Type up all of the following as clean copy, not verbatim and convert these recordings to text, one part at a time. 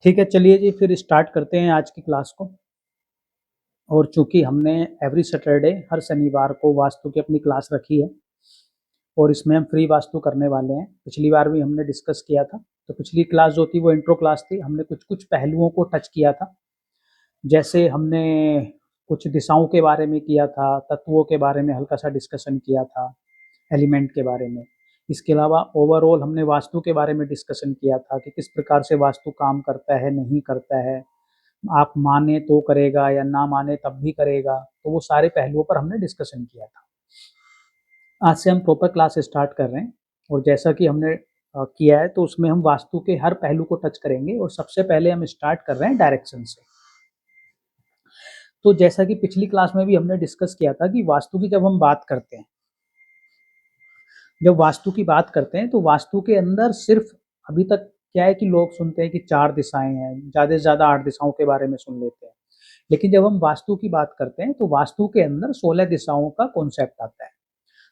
ठीक है, चलिए जी फिर स्टार्ट करते हैं आज की क्लास को। और चूंकि हमने एवरी सैटरडे हर शनिवार को वास्तु की अपनी क्लास रखी है और इसमें हम फ्री वास्तु करने वाले हैं। पिछली बार भी हमने डिस्कस किया था। तो पिछली क्लास जो थी वो इंट्रो क्लास थी। हमने कुछ कुछ पहलुओं को टच किया था, जैसे हमने कुछ दिशाओं के बारे में किया था, तत्वों के बारे में हल्का सा डिस्कशन किया था, एलिमेंट के बारे में। इसके अलावा ओवरऑल हमने वास्तु के बारे में डिस्कशन किया था कि किस प्रकार से वास्तु काम करता है, नहीं करता है, आप माने तो करेगा या ना माने तब भी करेगा। तो वो सारे पहलुओं पर हमने डिस्कशन किया था। आज से हम प्रॉपर क्लास स्टार्ट कर रहे हैं और जैसा कि हमने किया है तो उसमें हम वास्तु के हर पहलू को टच करेंगे। और सबसे पहले हम स्टार्ट कर रहे हैं डायरेक्शन से। तो जैसा कि पिछली क्लास में भी हमने डिस्कस किया था कि वास्तु की जब हम बात करते हैं, जब वास्तु की बात करते हैं तो वास्तु के अंदर सिर्फ अभी तक क्या है कि लोग सुनते हैं कि 4 दिशाएं हैं, ज़्यादा से ज़्यादा 8 दिशाओं के बारे में सुन लेते हैं। लेकिन जब हम वास्तु की बात करते हैं तो वास्तु के अंदर 16 दिशाओं का कॉन्सेप्ट आता है।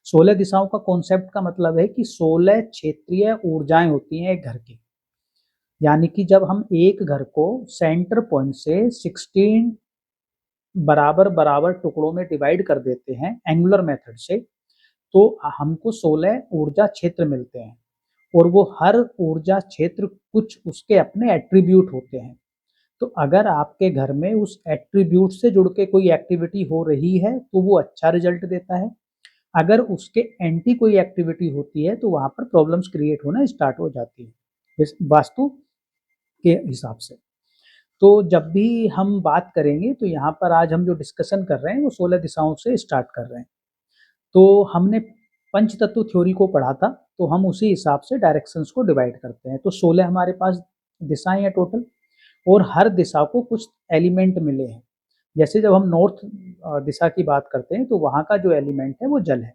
16 दिशाओं का कॉन्सेप्ट का मतलब है कि 16 क्षेत्रीय ऊर्जाएं होती हैं एक घर की। यानी कि जब हम एक घर को सेंटर पॉइंट से 16 बराबर बराबर टुकड़ों में डिवाइड कर देते हैं एंगुलर मेथड से, तो हमको 16 ऊर्जा क्षेत्र मिलते हैं। और वो हर ऊर्जा क्षेत्र कुछ उसके अपने एट्रीब्यूट होते हैं। तो अगर आपके घर में उस एट्रीब्यूट से जुड़ के कोई एक्टिविटी हो रही है तो वो अच्छा रिजल्ट देता है। अगर उसके एंटी कोई एक्टिविटी होती है तो वहां पर प्रॉब्लम्स क्रिएट होना स्टार्ट हो जाती है वास्तु के हिसाब से। तो जब भी हम बात करेंगे तो यहाँ पर आज हम जो डिस्कशन कर रहे हैं वो 16 दिशाओं से स्टार्ट कर रहे हैं। तो हमने पंच तत्व थ्योरी को पढ़ा था, तो हम उसी हिसाब से डायरेक्शंस को डिवाइड करते हैं। तो 16 हमारे पास दिशाएं हैं टोटल, और हर दिशा को कुछ एलिमेंट मिले हैं। जैसे जब हम नॉर्थ दिशा की बात करते हैं तो वहाँ का जो एलिमेंट है वो जल है।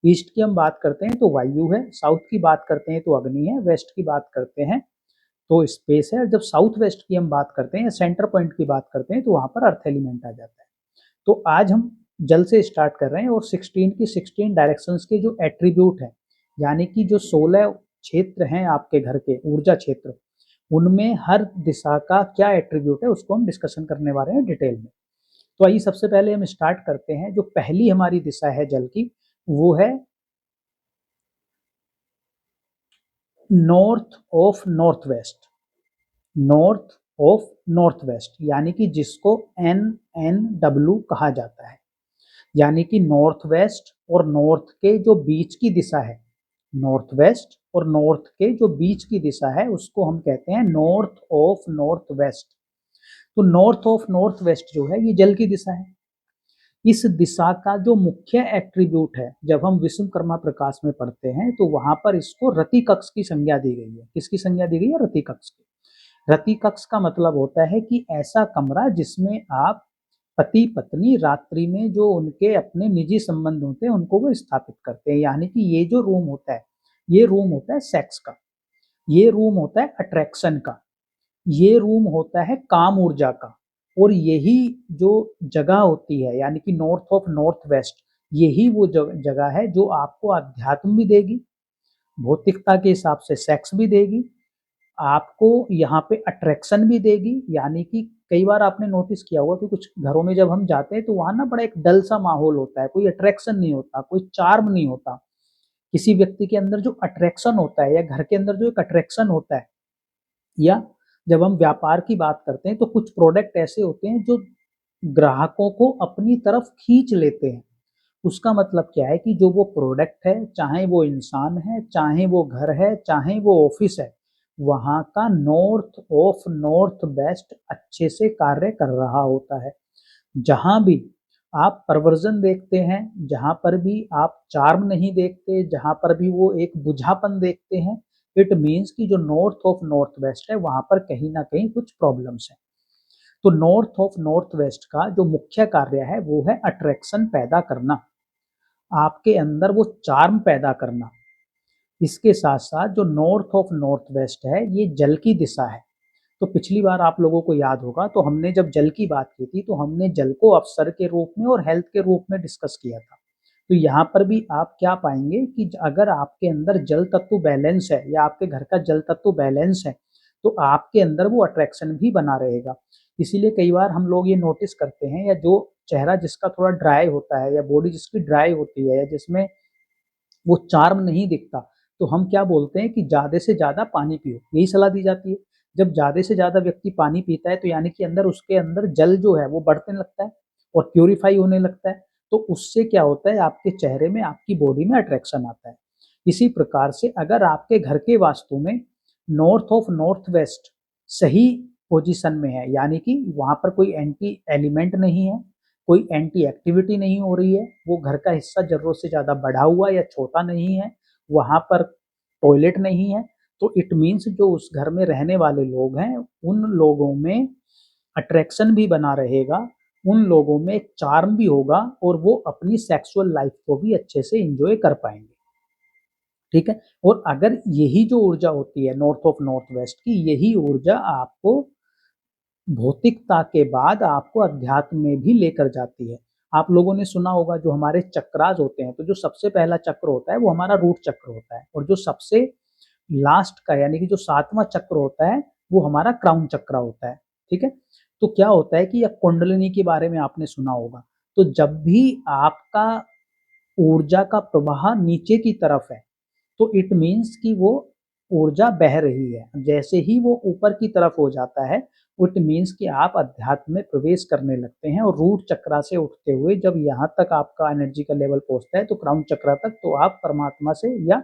ईस्ट की हम बात करते हैं तो वायु है। साउथ की बात करते हैं तो अग्नि है। वेस्ट की बात करते हैं तो स्पेस है। और जब साउथ वेस्ट की हम बात करते हैं या सेंटर पॉइंट की बात करते हैं तो वहाँ पर अर्थ एलिमेंट आ जाता है। तो आज हम जल से स्टार्ट कर रहे हैं और 16 की 16 डायरेक्शंस के जो एट्रीब्यूट हैं, यानी कि जो 16 क्षेत्र हैं आपके घर के ऊर्जा क्षेत्र, उनमें हर दिशा का क्या एट्रीब्यूट है उसको हम डिस्कशन करने वाले हैं डिटेल में। तो आइए सबसे पहले हम स्टार्ट करते हैं। जो पहली हमारी दिशा है जल की, वो है north of north west. North of north west यानी कि जिसको NNW कहा जाता है। यानी कि नॉर्थ वेस्ट और नॉर्थ के जो बीच की दिशा है, नॉर्थ वेस्ट और नॉर्थ के जो बीच की दिशा है उसको हम कहते हैं नॉर्थ ऑफ नॉर्थ वेस्ट। तो नॉर्थ ऑफ नॉर्थ वेस्ट जो है ये जल की दिशा है। इस दिशा का जो मुख्य एट्रीब्यूट है, जब हम विश्वकर्मा प्रकाश में पढ़ते हैं तो वहां पर इसको रति कक्ष की संज्ञा दी गई है। किसकी संज्ञा दी गई है? रति कक्ष की। रति कक्ष का मतलब होता है कि ऐसा कमरा जिसमें आप पति पत्नी रात्रि में जो उनके अपने निजी संबंध होते हैं उनको वो स्थापित करते हैं। यानी कि ये जो रूम होता है, ये रूम होता है सेक्स का, ये रूम होता है अट्रैक्शन का, ये रूम होता है काम ऊर्जा का। और यही जो जगह होती है यानी कि नॉर्थ ऑफ नॉर्थ वेस्ट, यही वो जगह है जो आपको अध्यात्म भी देगी, भौतिकता के हिसाब से सेक्स भी देगी, आपको यहाँ पे अट्रैक्शन भी देगी। यानी कि कई बार आपने नोटिस किया होगा कि कुछ घरों में जब हम जाते हैं तो वहां ना बड़ा एक डल सा माहौल होता है, कोई अट्रैक्शन नहीं होता, कोई चार्म नहीं होता। किसी व्यक्ति के अंदर जो अट्रैक्शन होता है या घर के अंदर जो एक अट्रैक्शन होता है, या जब हम व्यापार की बात करते हैं तो कुछ प्रोडक्ट ऐसे होते हैं जो ग्राहकों को अपनी तरफ खींच लेते हैं। उसका मतलब क्या है कि जो वो प्रोडक्ट है, चाहे वो इंसान है, चाहे वो घर है, चाहे वो ऑफिस है, वहां का नॉर्थ ऑफ नॉर्थ वेस्ट अच्छे से कार्य कर रहा होता है। जहां भी आप परवर्जन देखते हैं, जहां पर भी आप चार्म नहीं देखते, जहां पर भी वो एक बुझापन देखते हैं, इट मीन्स कि जो नॉर्थ ऑफ नॉर्थ वेस्ट है वहां पर कहीं ना कहीं कुछ प्रॉब्लम्स है। तो नॉर्थ ऑफ नॉर्थ वेस्ट का जो मुख्य कार्य है वो है अट्रैक्शन पैदा करना, आपके अंदर वो चार्म पैदा करना। इसके साथ साथ जो नॉर्थ ऑफ नॉर्थ वेस्ट है ये जल की दिशा है। तो पिछली बार आप लोगों को याद होगा तो हमने जब जल की बात की थी तो हमने जल को अवसर के रूप में और हेल्थ के रूप में डिस्कस किया था। तो यहाँ पर भी आप क्या पाएंगे कि अगर आपके अंदर जल तत्व बैलेंस है या आपके घर का जल तत्व बैलेंस है तो आपके अंदर वो अट्रैक्शन भी बना रहेगा। इसीलिए कई बार हम लोग ये नोटिस करते हैं, या जो चेहरा जिसका थोड़ा ड्राई होता है या बॉडी जिसकी ड्राई होती है या जिसमें वो चार्म नहीं दिखता, तो हम क्या बोलते हैं कि ज़्यादा से ज़्यादा पानी पियो, यही सलाह दी जाती है। जब ज़्यादा से ज़्यादा व्यक्ति पानी पीता है तो यानी कि अंदर उसके अंदर जल जो है वो बढ़ने लगता है और प्यूरिफाई होने लगता है, तो उससे क्या होता है आपके चेहरे में, आपकी बॉडी में अट्रैक्शन आता है। इसी प्रकार से अगर आपके घर के वास्तु में नॉर्थ ऑफ नॉर्थ वेस्ट सही पोजीशन में है, यानी कि वहाँ पर कोई एंटी एलिमेंट नहीं है, कोई एंटी एक्टिविटी नहीं हो रही है, वो घर का हिस्सा जरूरत से ज़्यादा बढ़ा हुआ या छोटा नहीं है, वहाँ पर टॉयलेट नहीं है, तो इट मीन्स जो उस घर में रहने वाले लोग हैं उन लोगों में अट्रैक्शन भी बना रहेगा, उन लोगों में एक चार्म भी होगा और वो अपनी सेक्सुअल लाइफ को भी अच्छे से एंजॉय कर पाएंगे। ठीक है, और अगर यही जो ऊर्जा होती है नॉर्थ ऑफ नॉर्थ वेस्ट की, यही ऊर्जा आपको भौतिकता के बाद आपको अध्यात्म में भी लेकर जाती है। आप लोगों ने सुना होगा जो हमारे चक्रास होते हैं, तो जो सबसे पहला चक्र होता है वो हमारा रूट चक्र होता है, और जो सबसे लास्ट का यानी कि जो सातवां चक्र होता है वो हमारा क्राउन चक्र होता है। ठीक है, तो क्या होता है कि या कुंडलिनी के बारे में आपने सुना होगा, तो जब भी आपका ऊर्जा का प्रवाह नीचे की तरफ है तो इट मीन्स कि वो ऊर्जा बह रही है। जैसे ही वो ऊपर की तरफ हो जाता है इट मीन्स कि आप अध्यात्म में प्रवेश करने लगते हैं, और रूट चक्रा से उठते हुए जब यहाँ तक आपका एनर्जी का लेवल पहुंचता है तो क्राउन चक्रा तक, तो आप परमात्मा से या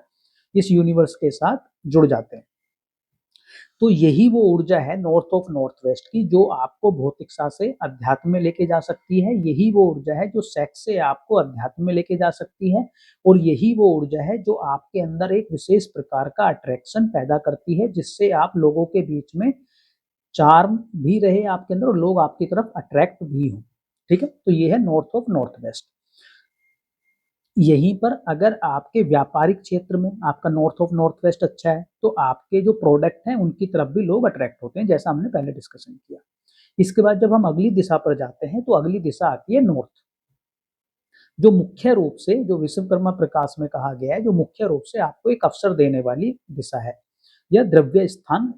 इस यूनिवर्स के साथ जुड़ जाते हैं। तो यही वो ऊर्जा है नॉर्थ ऑफ नॉर्थ वेस्ट की जो आपको भौतिकता से अध्यात्म में लेके जा सकती है। यही वो ऊर्जा है जो सेक्स से आपको अध्यात्म में लेके जा सकती है, और यही वो ऊर्जा है जो आपके अंदर एक विशेष प्रकार का अट्रैक्शन पैदा करती है, जिससे आप लोगों के बीच में चार्म भी रहे आपके अंदर और लोग आपकी तरफ अट्रैक्ट भी हों। ठीक है, तो ये है नॉर्थ ऑफ नॉर्थ वेस्ट। यहीं पर अगर आपके व्यापारिक क्षेत्र में आपका नॉर्थ ऑफ नॉर्थ वेस्ट अच्छा है तो आपके जो प्रोडक्ट हैं उनकी तरफ भी लोग अट्रैक्ट होते हैं, जैसा हमने पहले डिस्कशन किया। इसके बाद जब हम अगली दिशा पर जाते हैं तो अगली दिशा आती है नॉर्थ, जो मुख्य रूप से जो विश्वकर्मा प्रकाश में कहा गया है, जो मुख्य रूप से आपको एक अवसर देने वाली दिशा है, या द्रव्य स्थान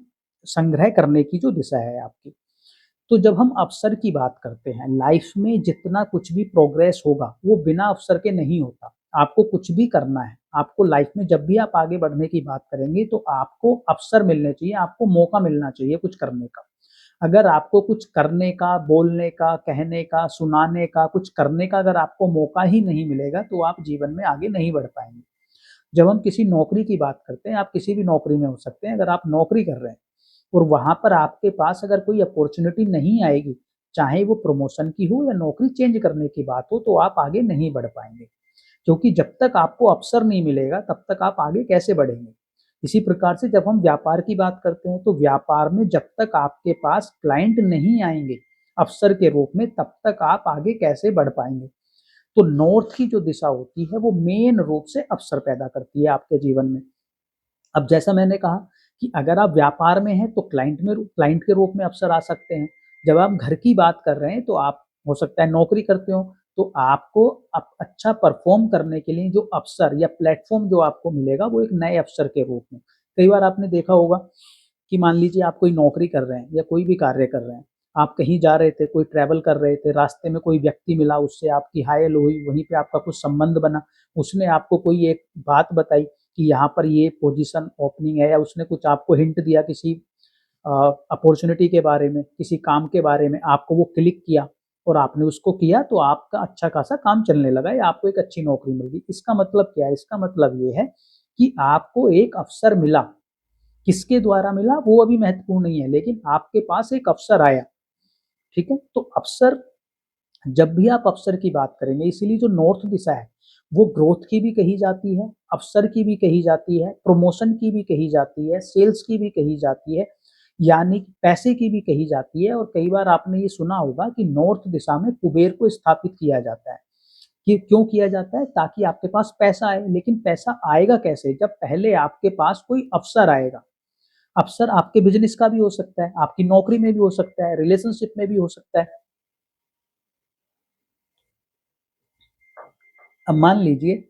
संग्रह करने की जो दिशा है आपकी। तो जब हम अवसर की बात करते हैं, लाइफ में जितना कुछ भी प्रोग्रेस होगा वो बिना अवसर के नहीं होता। आपको कुछ भी करना है, आपको लाइफ में जब भी आप आगे बढ़ने की बात करेंगे तो आपको अवसर मिलने चाहिए, आपको मौका मिलना चाहिए कुछ करने का। अगर आपको कुछ करने का, बोलने का, कहने का, सुनाने का, कुछ करने का अगर आपको मौका ही नहीं मिलेगा तो आप जीवन में आगे नहीं बढ़ पाएंगे। जब हम किसी नौकरी की बात करते हैं, आप किसी भी नौकरी में हो सकते हैं, अगर आप नौकरी कर रहे हैं और वहां पर आपके पास अगर कोई अपॉर्चुनिटी नहीं आएगी, चाहे वो प्रमोशन की हो या नौकरी चेंज करने की बात हो, तो आप आगे नहीं बढ़ पाएंगे, क्योंकि जब तक आपको अवसर नहीं मिलेगा तब तक आप आगे कैसे बढ़ेंगे। इसी प्रकार से जब हम व्यापार की बात करते हैं तो व्यापार में जब तक आपके पास क्लाइंट नहीं आएंगे अवसर के रूप में, तब तक आप आगे कैसे बढ़ पाएंगे। तो नॉर्थ की जो दिशा होती है वो मेन रूप से अवसर पैदा करती है आपके जीवन में। अब जैसा मैंने कहा कि अगर आप व्यापार में हैं तो क्लाइंट के रूप में अवसर आ सकते हैं। जब आप घर की बात कर रहे हैं तो आप हो सकता है नौकरी करते हो, तो आपको अच्छा परफॉर्म करने के लिए जो अवसर या प्लेटफॉर्म जो आपको मिलेगा वो एक नए अवसर के रूप में। कई बार आपने देखा होगा कि मान लीजिए आप कोई नौकरी कर रहे हैं या कोई भी कार्य कर रहे हैं, आप कहीं जा रहे थे, कोई ट्रैवल कर रहे थे, रास्ते में कोई व्यक्ति मिला, उससे आपकी हाय हेलो हुई, वहीं पे आपका कुछ संबंध बना, उसने आपको कोई एक बात बताई कि यहाँ पर ये पोजीशन ओपनिंग है, या उसने कुछ आपको हिंट दिया किसी अपॉर्चुनिटी के बारे में, किसी काम के बारे में, आपको वो क्लिक किया और आपने उसको किया तो आपका अच्छा खासा काम चलने लगा या आपको एक अच्छी नौकरी मिल गई। इसका मतलब क्या है? इसका मतलब ये है कि आपको एक अवसर मिला। किसके द्वारा मिला वो अभी महत्वपूर्ण नहीं है, लेकिन आपके पास एक अवसर आया। ठीक है, तो अवसर, जब भी आप अवसर की बात करेंगे, इसीलिए जो नॉर्थ दिशा है वो ग्रोथ की भी कही जाती है, अवसर की भी कही जाती है, प्रमोशन की भी कही जाती है, सेल्स की भी कही जाती है, यानी पैसे की भी कही जाती है। और कई बार आपने ये सुना होगा कि नॉर्थ दिशा में कुबेर को स्थापित किया जाता है। कि क्यों किया जाता है? ताकि आपके पास पैसा आए। लेकिन पैसा आएगा कैसे? जब पहले आपके पास कोई अवसर आएगा। अवसर आपके बिजनेस का भी हो सकता है, आपकी नौकरी में भी हो सकता है, रिलेशनशिप में भी हो सकता है। अब मान लीजिए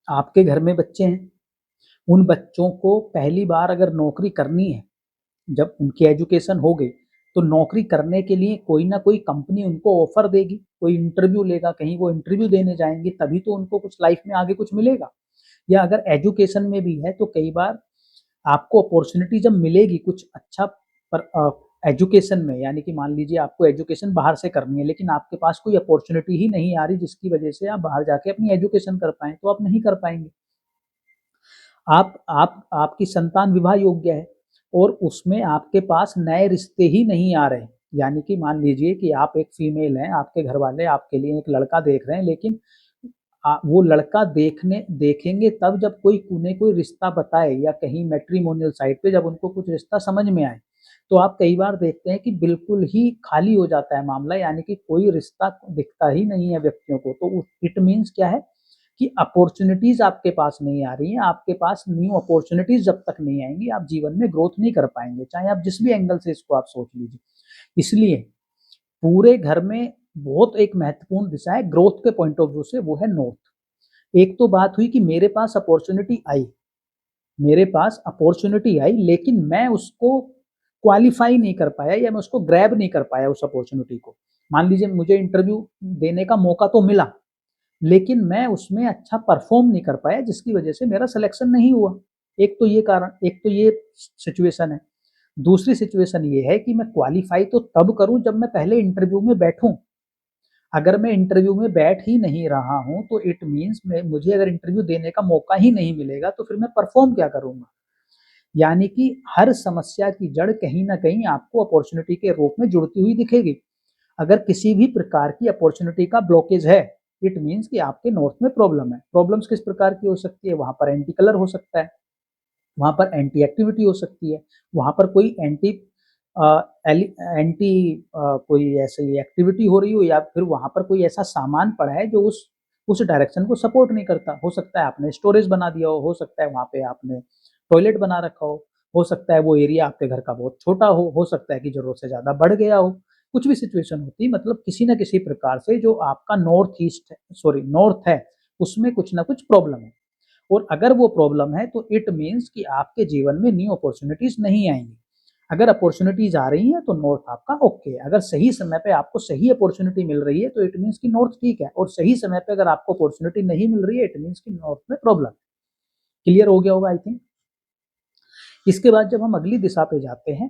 आपके घर में बच्चे हैं, उन बच्चों को पहली बार अगर नौकरी करनी है, जब उनकी एजुकेशन हो गई, तो नौकरी करने के लिए कोई ना कोई कंपनी उनको ऑफर देगी, कोई इंटरव्यू लेगा, कहीं वो इंटरव्यू देने जाएंगे, तभी तो उनको कुछ लाइफ में आगे कुछ मिलेगा। या अगर एजुकेशन में भी है तो कई बार आपको अपॉर्चुनिटी जब मिलेगी कुछ अच्छा पर एजुकेशन में, यानी कि मान लीजिए आपको एजुकेशन बाहर से करनी है लेकिन आपके पास कोई अपॉर्चुनिटी ही नहीं आ रही जिसकी वजह से आप बाहर जाके अपनी एजुकेशन कर पाएं, तो आप नहीं कर पाएंगे। आप आपकी संतान विवाह योग्य है और उसमें आपके पास नए रिश्ते ही नहीं आ रहे, यानी कि मान लीजिए कि आप एक फीमेल हैं, आपके घर वाले आपके लिए एक लड़का देख रहे हैं, लेकिन वो लड़का देखने देखेंगे तब जब कोई उन्हें कोई रिश्ता बताए या कहीं मैट्रिमोनियल साइट पे जब उनको कुछ रिश्ता समझ में आए, तो आप कई बार देखते हैं कि बिल्कुल ही खाली हो जाता है मामला, यानी कि कोई रिश्ता दिखता ही नहीं है व्यक्तियों को। तो इट मीन्स क्या है कि अपॉर्चुनिटीज आपके पास नहीं आ रही हैं, आपके पास न्यू अपॉर्चुनिटीज जब तक नहीं आएंगी आप जीवन में ग्रोथ नहीं कर पाएंगे, चाहे आप जिस भी एंगल से इसको आप सोच लीजिए। इसलिए पूरे घर में बहुत एक महत्वपूर्ण दिशा है ग्रोथ के पॉइंट ऑफ व्यू से, वो है नॉर्थ। एक तो बात हुई कि मेरे पास अपॉर्चुनिटी आई, मेरे पास अपॉर्चुनिटी आई लेकिन मैं उसको क्वालिफाई नहीं कर पाया या मैं उसको ग्रैब नहीं कर पाया उस अपॉर्चुनिटी को। मान लीजिए मुझे इंटरव्यू देने का मौका तो मिला लेकिन मैं उसमें अच्छा परफॉर्म नहीं कर पाया जिसकी वजह से मेरा सिलेक्शन नहीं हुआ। एक तो ये कारण, एक तो ये सिचुएशन है। दूसरी सिचुएशन ये है कि मैं क्वालिफाई तो तब करूं जब मैं पहले इंटरव्यू में बैठूं। अगर मैं इंटरव्यू में बैठ ही नहीं रहा हूं तो इट मीन्स मुझे अगर इंटरव्यू देने का मौका ही नहीं मिलेगा तो फिर मैं परफॉर्म क्या करूंगा। यानी कि हर समस्या की जड़ कहीं ना कहीं आपको अपॉर्चुनिटी के रूप में जुड़ती हुई दिखेगी। अगर किसी भी प्रकार की अपॉर्चुनिटी का ब्लॉकेज है, इट मीन्स कि आपके नॉर्थ में प्रॉब्लम है। प्रॉब्लम्स किस प्रकार की हो सकती है, वहां पर एंटी कलर हो सकता है, वहां पर एंटी एक्टिविटी हो सकती है, वहां पर कोई एंटी एंटी कोई ऐसी एक्टिविटी हो रही हो, या फिर वहां पर कोई ऐसा सामान पड़ा है जो उस डायरेक्शन को सपोर्ट नहीं करता। हो सकता है आपने स्टोरेज बना दिया हो सकता है वहां पे आपने टॉयलेट बना रखा हो सकता है वो एरिया आपके घर का बहुत छोटा हो सकता है कि जरूरत से ज्यादा बढ़ गया हो। कुछ भी सिचुएशन होती है, मतलब किसी ना किसी प्रकार से जो आपका नॉर्थ ईस्ट है, सॉरी नॉर्थ है, उसमें कुछ ना कुछ प्रॉब्लम है। और अगर वो प्रॉब्लम है तो इट मीन्स कि आपके जीवन में न्यू अपॉर्चुनिटीज नहीं आएंगी। अगर अपॉर्चुनिटीज आ रही हैं तो नॉर्थ आपका ओके है। अगर सही समय पे आपको सही अपॉर्चुनिटी मिल रही है तो इट मीन्स कि नॉर्थ ठीक है, और सही समय पे अगर आपको अपॉर्चुनिटी नहीं मिल रही है इट मीन्स कि नॉर्थ में प्रॉब्लम। क्लियर हो गया होगा आई थिंक। इसके बाद जब हम अगली दिशा पे जाते हैं,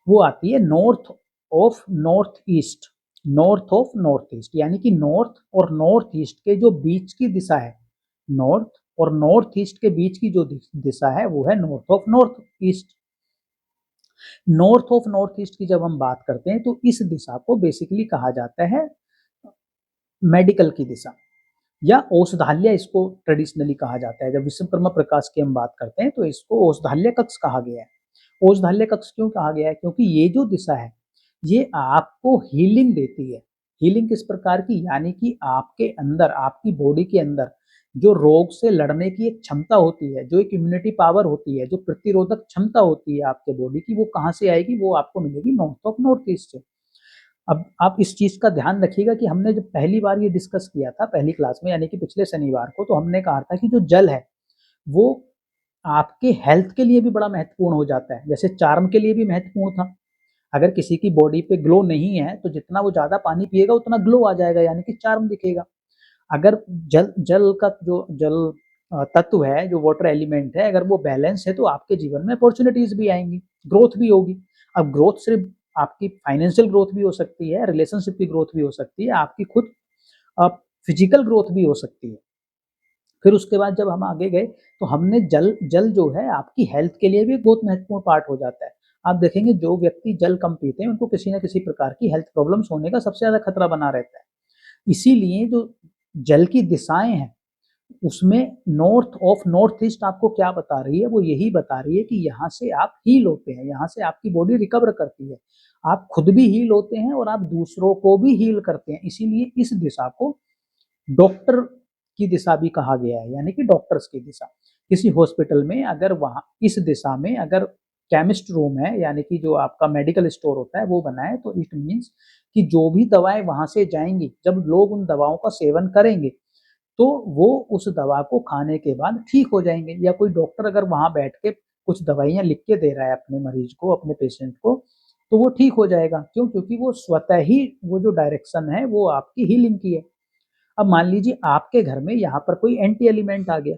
वो आती है north of north east. North of north east यानी कि नॉर्थ और नॉर्थ ईस्ट के जो बीच की दिशा है, नॉर्थ और नॉर्थ ईस्ट के बीच की जो दिशा है वो है north of north east. North of north east की जब हम बात करते हैं तो इस दिशा को बेसिकली कहा जाता है मेडिकल की दिशा, या औषधालय इसको ट्रेडिशनली कहा जाता है। जब विश्वकर्मा प्रकाश की हम बात करते हैं तो इसको औषधालय कक्ष कहा गया है। औषधालय कक्ष क्यों कहा गया है, क्योंकि ये जो दिशा है ये आपको हीलिंग देती है। हीलिंग किस प्रकार की, यानी कि आपके अंदर, आपकी बॉडी के अंदर जो रोग से लड़ने की एक क्षमता होती है, जो एक इम्यूनिटी पावर होती है, जो प्रतिरोधक क्षमता होती है आपके बॉडी की, वो कहाँ से आएगी, वो आपको मिलेगी नॉर्थ ऑफ नॉर्थ ईस्ट से। अब आप इस चीज का ध्यान रखिएगा कि हमने जब पहली बार ये डिस्कस किया था पहली क्लास में, यानी कि पिछले शनिवार को, तो हमने कहा था कि जो जल है वो आपके हेल्थ के लिए भी बड़ा महत्वपूर्ण हो जाता है, जैसे चार्म के लिए भी महत्वपूर्ण था। अगर किसी की बॉडी पे ग्लो नहीं है तो जितना वो ज्यादा पानी पिएगा उतना ग्लो आ जाएगा, यानी कि चार्म दिखेगा। अगर जल जल का जो जल तत्व है, जो वाटर एलिमेंट है, अगर वो बैलेंस है तो आपके जीवन में अपॉर्चुनिटीज भी आएंगी, ग्रोथ भी होगी। अब ग्रोथ सिर्फ आपकी फाइनेंशियल ग्रोथ भी हो सकती है, रिलेशनशिप की ग्रोथ भी हो सकती है, आपकी खुद फिजिकल ग्रोथ भी हो सकती है। फिर उसके बाद जब हम आगे गए तो हमने जल जल जो है आपकी हेल्थ के लिए भी बहुत महत्वपूर्ण पार्ट हो जाता है। आप देखेंगे जो व्यक्ति जल कम पीते हैं उनको किसी न किसी प्रकार की हेल्थ प्रॉब्लम्स होने का सबसे ज्यादा खतरा बना रहता है। इसीलिए जो जल की दिशाएं हैं उसमें नॉर्थ ऑफ नॉर्थ ईस्ट आपको क्या बता रही है, वो यही बता रही है कि यहाँ से आप हील होते हैं, यहाँ से आपकी बॉडी रिकवर करती है, आप खुद भी हील होते हैं और आप दूसरों को भी हील करते हैं। इसीलिए इस दिशा को डॉक्टर की दिशा भी कहा गया है, यानी कि डॉक्टर्स की दिशा। किसी हॉस्पिटल में अगर वहां इस दिशा में अगर केमिस्ट रूम है, यानी कि जो आपका मेडिकल स्टोर होता है वो बना है, तो इट मीन्स कि जो भी दवाएं वहां से जाएंगी, जब लोग उन दवाओं का सेवन करेंगे तो वो उस दवा को खाने के बाद ठीक हो जाएंगे। या कोई डॉक्टर अगर वहां बैठ के कुछ दवाइयां लिख के दे रहा है अपने मरीज को, अपने पेशेंट को, तो वो ठीक हो जाएगा। क्यों? क्योंकि वो स्वतः ही वो जो डायरेक्शन है वो आपकी हीलिंग की है। अब मान लीजिए आपके घर में यहाँ पर कोई एंटी एलिमेंट आ गया,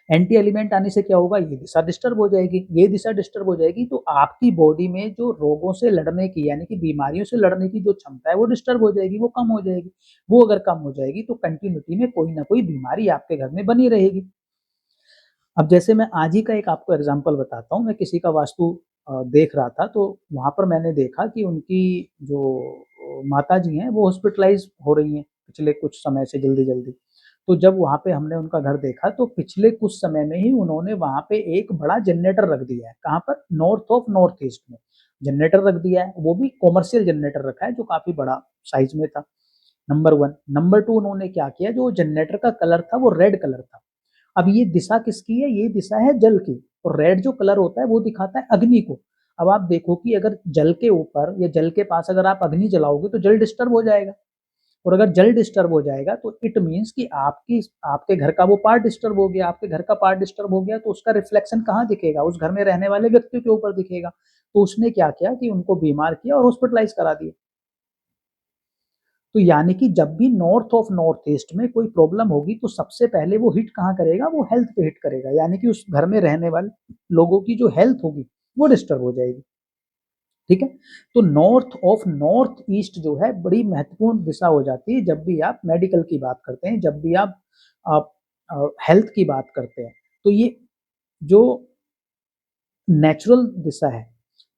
एंटी एलिमेंट आने से क्या होगा, ये दिशा डिस्टर्ब हो जाएगी, ये दिशा डिस्टर्ब हो जाएगी, तो आपकी बॉडी में जो रोगों से लड़ने की यानी कि बीमारियों से लड़ने की जो क्षमता है वो डिस्टर्ब हो जाएगी, वो कम हो जाएगी। वो अगर कम हो जाएगी तो कंटिन्यूटी में कोई ना कोई बीमारी आपके घर में बनी रहेगी। अब जैसे मैं आज ही का एक आपको एग्जांपल बताता हूँ। मैं किसी का वास्तु देख रहा था, तो वहां पर मैंने देखा कि उनकी जो माता जी हैं वो हॉस्पिटलाइज हो रही हैं पिछले कुछ समय से, जल्दी जल्दी। तो जब वहां पे हमने उनका घर देखा तो पिछले कुछ समय में ही उन्होंने वहां पे एक बड़ा जनरेटर रख दिया है। कहाँ पर? नॉर्थ ऑफ नॉर्थ ईस्ट में जनरेटर रख दिया है, वो भी कॉमर्शियल जनरेटर रखा है जो काफी बड़ा साइज में था। Number one. नंबर टू, उन्होंने क्या किया, जो जनरेटर का कलर था वो रेड कलर था। अब ये दिशा किसकी है? ये दिशा है जल की, और रेड जो कलर होता है वो दिखाता है अग्नि को। अब आप देखो कि अगर जल के ऊपर या जल के पास अगर आप अग्नि जलाओगे तो जल डिस्टर्ब हो जाएगा, और अगर जल डिस्टर्ब हो जाएगा तो इट मीन्स कि आपकी आपके घर का वो पार्ट डिस्टर्ब हो गया। आपके घर का पार्ट डिस्टर्ब हो गया तो उसका रिफ्लेक्शन कहाँ दिखेगा? उस घर में रहने वाले व्यक्ति के ऊपर दिखेगा। तो उसने क्या किया कि उनको बीमार किया और हॉस्पिटलाइज करा दिया। तो यानी कि जब भी नॉर्थ ऑफ नॉर्थ ईस्ट में कोई प्रॉब्लम होगी तो सबसे पहले वो हिट कहाँ करेगा? वो हेल्थ पे हिट करेगा, यानी कि उस घर में रहने वाले लोगों की जो हेल्थ होगी वो डिस्टर्ब हो जाएगी। ठीक है? तो नॉर्थ ऑफ नॉर्थ ईस्ट जो है बड़ी महत्वपूर्ण दिशा हो जाती है जब भी आप मेडिकल की बात करते हैं, जब भी आप हेल्थ की बात करते हैं। तो ये जो नेचुरल दिशा है,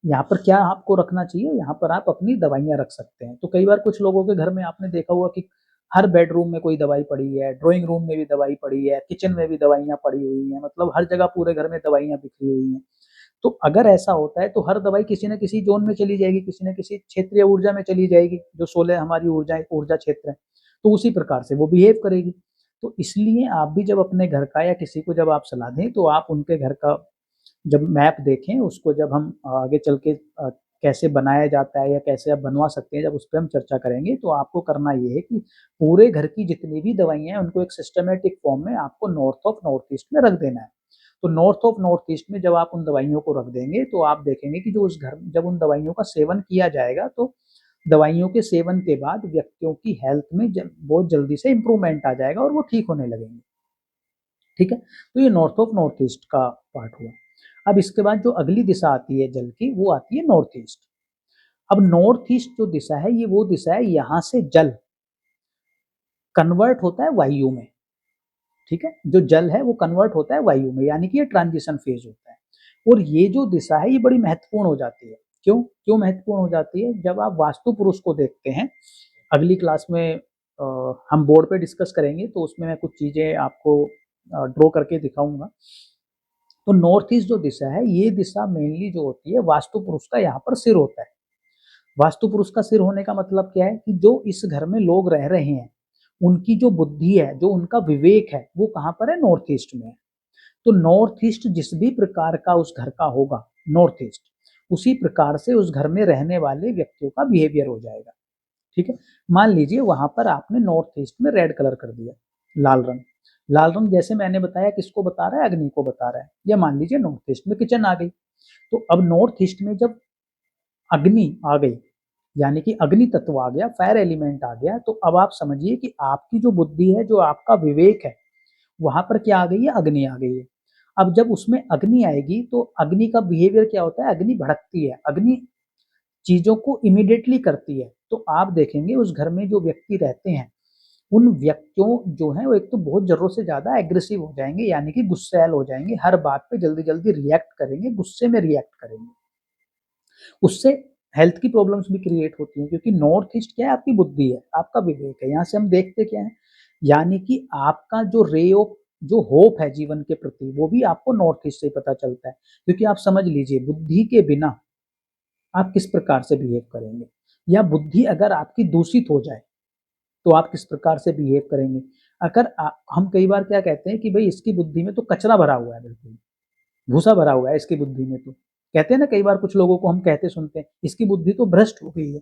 यहाँ पर क्या आपको रखना चाहिए? यहाँ पर आप अपनी दवाइयाँ रख सकते हैं। तो कई बार कुछ लोगों के घर में आपने देखा होगा कि हर बेडरूम में कोई दवाई पड़ी है, ड्राइंग रूम में भी दवाई पड़ी है, किचन में भी दवाइयाँ पड़ी हुई हैं, मतलब हर जगह पूरे घर में दवाइयाँ बिखरी हुई हैं। तो अगर ऐसा होता है तो हर दवाई किसी न किसी ज़ोन में चली जाएगी, किसी न किसी क्षेत्रीय ऊर्जा में चली जाएगी, जो 16 हमारी ऊर्जा क्षेत्र है, तो उसी प्रकार से वो बिहेव करेगी। तो इसलिए आप भी जब अपने घर का या किसी को जब आप सलाह दें तो आप उनके घर का जब मैप देखें, उसको जब हम आगे चल के कैसे बनाया जाता है या कैसे आप बनवा सकते हैं, जब उस पे हम चर्चा करेंगे, तो आपको करना ये है कि पूरे घर की जितनी भी दवाइयाँ हैं उनको एक सिस्टमैटिक फॉर्म में आपको नॉर्थ ऑफ नॉर्थ ईस्ट में रख देना है। तो नॉर्थ ऑफ नॉर्थ ईस्ट में जब आप उन दवाइयों को रख देंगे तो आप देखेंगे कि जो उस घर जब उन दवाइयों का सेवन किया जाएगा तो दवाइयों के सेवन के बाद व्यक्तियों की हेल्थ में बहुत जल्दी से इम्प्रूवमेंट आ जाएगा और वो ठीक होने लगेंगे। ठीक है? तो ये नॉर्थ ऑफ नॉर्थ ईस्ट का पार्ट हुआ। अब इसके बाद जो अगली दिशा आती है जल की, वो आती है नॉर्थ ईस्ट। अब नॉर्थ ईस्ट जो दिशा है ये वो दिशा है यहाँ से जल कन्वर्ट होता है वायु में। ठीक है? जो जल है वो कन्वर्ट होता है वायु में, यानी कि ये ट्रांजिशन फेज होता है। और ये जो दिशा है ये बड़ी महत्वपूर्ण हो जाती है। क्यों? क्यों महत्वपूर्ण हो जाती है? जब आप वास्तु पुरुष को देखते हैं, अगली क्लास में हम बोर्ड पे डिस्कस करेंगे तो उसमें मैं कुछ चीजें आपको ड्रॉ करके दिखाऊंगा। तो नॉर्थ ईस्ट जो दिशा है ये दिशा मेनली जो होती है वास्तु पुरुष का यहाँ पर सिर होता है। वास्तु पुरुष का सिर होने का मतलब क्या है कि जो इस घर में लोग रह रहे हैं उनकी जो बुद्धि है, जो उनका विवेक है, वो कहाँ पर है? नॉर्थ ईस्ट में है। तो नॉर्थ ईस्ट जिस भी प्रकार का उस घर का होगा, नॉर्थ ईस्ट उसी प्रकार से उस घर में रहने वाले व्यक्तियों का बिहेवियर हो जाएगा। ठीक है? मान लीजिए वहां पर आपने नॉर्थ ईस्ट में रेड कलर कर दिया, लाल रंग। लाल रंग जैसे मैंने बताया किसको बता रहा है? अग्नि को बता रहा है। या मान लीजिए नॉर्थ ईस्ट में किचन आ गई, तो अब नॉर्थ ईस्ट में जब अग्नि आ गई यानी कि अग्नि तत्व आ गया, फायर एलिमेंट आ गया, तो अब आप समझिए कि आपकी जो बुद्धि है, जो आपका विवेक है, वहां पर क्या आ गई है? अग्नि आ गई है। अब जब उसमें अग्नि आएगी तो अग्नि का बिहेवियर क्या होता है? अग्नि भड़कती है, अग्नि चीजों को इमीडिएटली करती है। तो आप देखेंगे उस घर में जो व्यक्ति रहते हैं उन व्यक्तियों जो है वो एक तो बहुत जरूरत से ज्यादा एग्रेसिव हो जाएंगे, यानी कि गुस्सैल हो जाएंगे, हर बात पे जल्दी जल्दी रिएक्ट करेंगे, गुस्से में रिएक्ट करेंगे। उससे हेल्थ की प्रॉब्लम्स भी क्रिएट होती हैं, क्योंकि नॉर्थ ईस्ट क्या है? आपकी बुद्धि है, आपका विवेक है। यहाँ से हम देखते क्या है, यानी कि आपका जो रे ऑफ जो होप है जीवन के प्रति वो भी आपको नॉर्थ ईस्ट से पता चलता है। क्योंकि आप समझ लीजिए बुद्धि के बिना आप किस प्रकार से बिहेव करेंगे, या बुद्धि अगर आपकी दूषित हो जाए तो आप किस प्रकार से बिहेव करेंगे। अगर हम कई बार क्या कहते हैं कि भाई इसकी बुद्धि में तो कचरा भरा हुआ है, बिल्कुल भूसा भरा हुआ है इसकी बुद्धि में, तो कहते हैं ना, कई बार कुछ लोगों को हम कहते सुनते हैं इसकी बुद्धि तो भ्रष्ट हो गई है।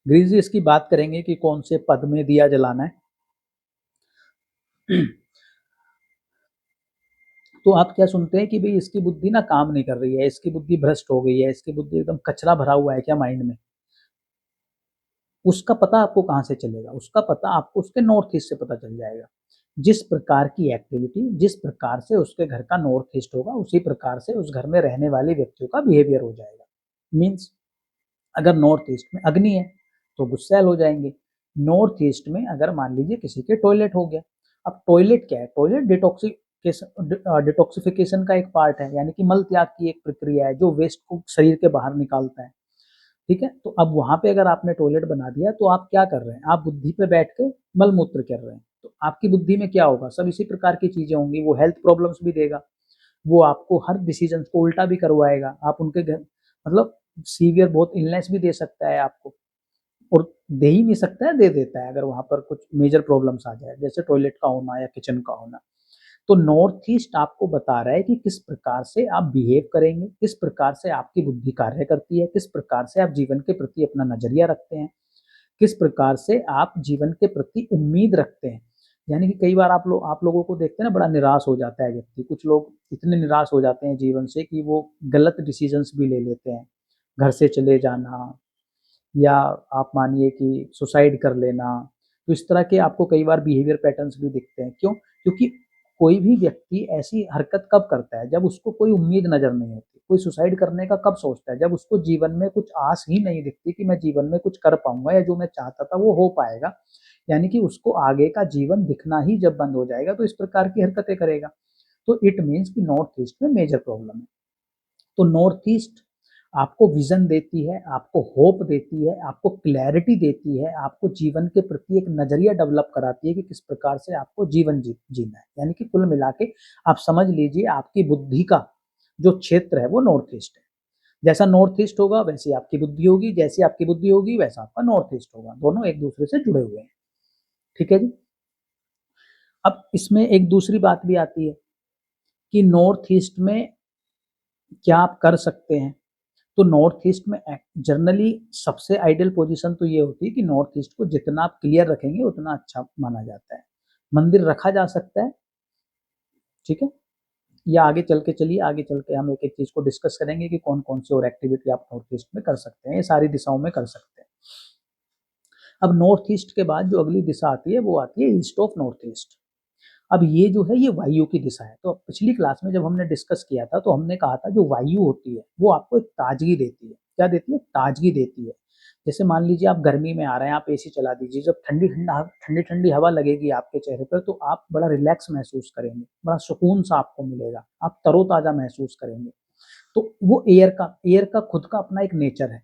ग्रीन जी इसकी बात करेंगे कि कौन से पद में दिया जलाना है। तो आप क्या सुनते हैं कि भाई इसकी बुद्धि ना काम नहीं कर रही है, इसकी बुद्धि भ्रष्ट हो गई है, इसकी बुद्धि एकदम कचरा भरा हुआ है क्या माइंड में। उसका पता आपको कहाँ से चलेगा, उसका पता आपको उसके नॉर्थ ईस्ट से पता चल जाएगा। जिस प्रकार की एक्टिविटी, जिस प्रकार से उसके घर का नॉर्थ ईस्ट होगा, उसी प्रकार से उस घर में रहने वाले व्यक्तियों का बिहेवियर हो जाएगा। मीन्स अगर नॉर्थ ईस्ट में अग्नि है तो गुस्सैल हो जाएंगे। नॉर्थ ईस्ट में अगर मान लीजिए किसी के टॉयलेट हो गया, अब टॉयलेट क्या है, टॉयलेट डिटॉक्सिफिकेशन का एक पार्ट है, यानी कि मल त्याग की एक प्रक्रिया है जो वेस्ट को शरीर के बाहर निकालता है। ठीक है, तो अब वहां पे अगर आपने टॉयलेट बना दिया तो आप क्या कर रहे हैं, आप बुद्धि पे बैठ के मल मूत्र कर रहे हैं। तो आपकी बुद्धि में क्या होगा, सब इसी प्रकार की चीजें होंगी। वो हेल्थ प्रॉब्लम्स भी देगा, वो आपको हर डिसीजन को उल्टा भी करवाएगा। आप उनके घर मतलब सीवियर बहुत इलनेस भी दे सकता है आपको, और दे ही नहीं सकता है, दे देता है अगर वहां पर कुछ मेजर प्रॉब्लम्स आ जाए, जैसे टॉयलेट का होना या किचन का होना। तो नॉर्थ ईस्ट आपको बता रहा है कि किस प्रकार से आप बिहेव करेंगे, किस प्रकार से आपकी बुद्धि कार्य करती है, किस प्रकार से आप जीवन के प्रति अपना नजरिया रखते हैं, किस प्रकार से आप जीवन के प्रति उम्मीद रखते हैं। यानी कि कई बार आप लोगों को देखते हैं ना, बड़ा निराश हो जाता है व्यक्ति। कुछ लोग इतने निराश हो जाते हैं जीवन से कि वो गलत डिसीजंस भी ले लेते हैं, घर से चले जाना, या आप मानिए कि सुसाइड कर लेना। तो इस तरह के आपको कई बार बिहेवियर पैटर्न्स भी दिखते हैं। क्यों? क्योंकि कोई भी व्यक्ति ऐसी हरकत कब करता है, जब उसको कोई उम्मीद नजर नहीं होती। कोई सुसाइड करने का कब सोचता है, जब उसको जीवन में कुछ आस ही नहीं दिखती कि मैं जीवन में कुछ कर पाऊंगा या जो मैं चाहता था वो हो पाएगा। यानी कि उसको आगे का जीवन दिखना ही जब बंद हो जाएगा तो इस प्रकार की हरकतें करेगा। तो इट मीन्स कि नॉर्थ ईस्ट में मेजर प्रॉब्लम है। तो नॉर्थ ईस्ट आपको विजन देती है, आपको होप देती है, आपको क्लैरिटी देती है, आपको जीवन के प्रति एक नजरिया डेवलप कराती है कि किस प्रकार से आपको जीवन जीना है। यानी कि कुल मिला के आप समझ लीजिए आपकी बुद्धि का जो क्षेत्र है वो नॉर्थ ईस्ट है। जैसा नॉर्थ ईस्ट होगा वैसी आपकी बुद्धि होगी, जैसी आपकी बुद्धि होगी वैसा आपका नॉर्थ ईस्ट होगा। दोनों एक दूसरे से जुड़े हुए हैं। ठीक है जी। अब इसमें एक दूसरी बात भी आती है कि नॉर्थ ईस्ट में क्या आप कर सकते हैं। तो नॉर्थ ईस्ट में जनरली सबसे आइडियल पोजीशन तो ये होती है कि नॉर्थ ईस्ट को जितना आप क्लियर रखेंगे उतना अच्छा माना जाता है। मंदिर रखा जा सकता है, ठीक है, या आगे चल के चलिए, आगे चल के हम एक एक चीज को डिस्कस करेंगे कि कौन कौन सी और एक्टिविटी आप नॉर्थ ईस्ट में कर सकते हैं, ये सारी दिशाओं में कर सकते हैं। अब नॉर्थ ईस्ट के बाद जो अगली दिशा आती है वो आती है ईस्ट ऑफ नॉर्थ ईस्ट। अब ये जो है ये वायु की दिशा है। तो पिछली क्लास में जब हमने डिस्कस किया था तो हमने कहा था जो वायु होती है वो आपको एक ताजगी देती है। क्या देती है? ताजगी देती है। जैसे मान लीजिए आप गर्मी में आ रहे हैं, आप एसी चला दीजिए, जब ठंडी ठंडी हवा लगेगी आपके चेहरे पर तो आप बड़ा रिलैक्स महसूस करेंगे, बड़ा सुकून सा आपको मिलेगा, आप तरोताजा महसूस करेंगे। तो वो एयर का खुद का अपना एक नेचर है।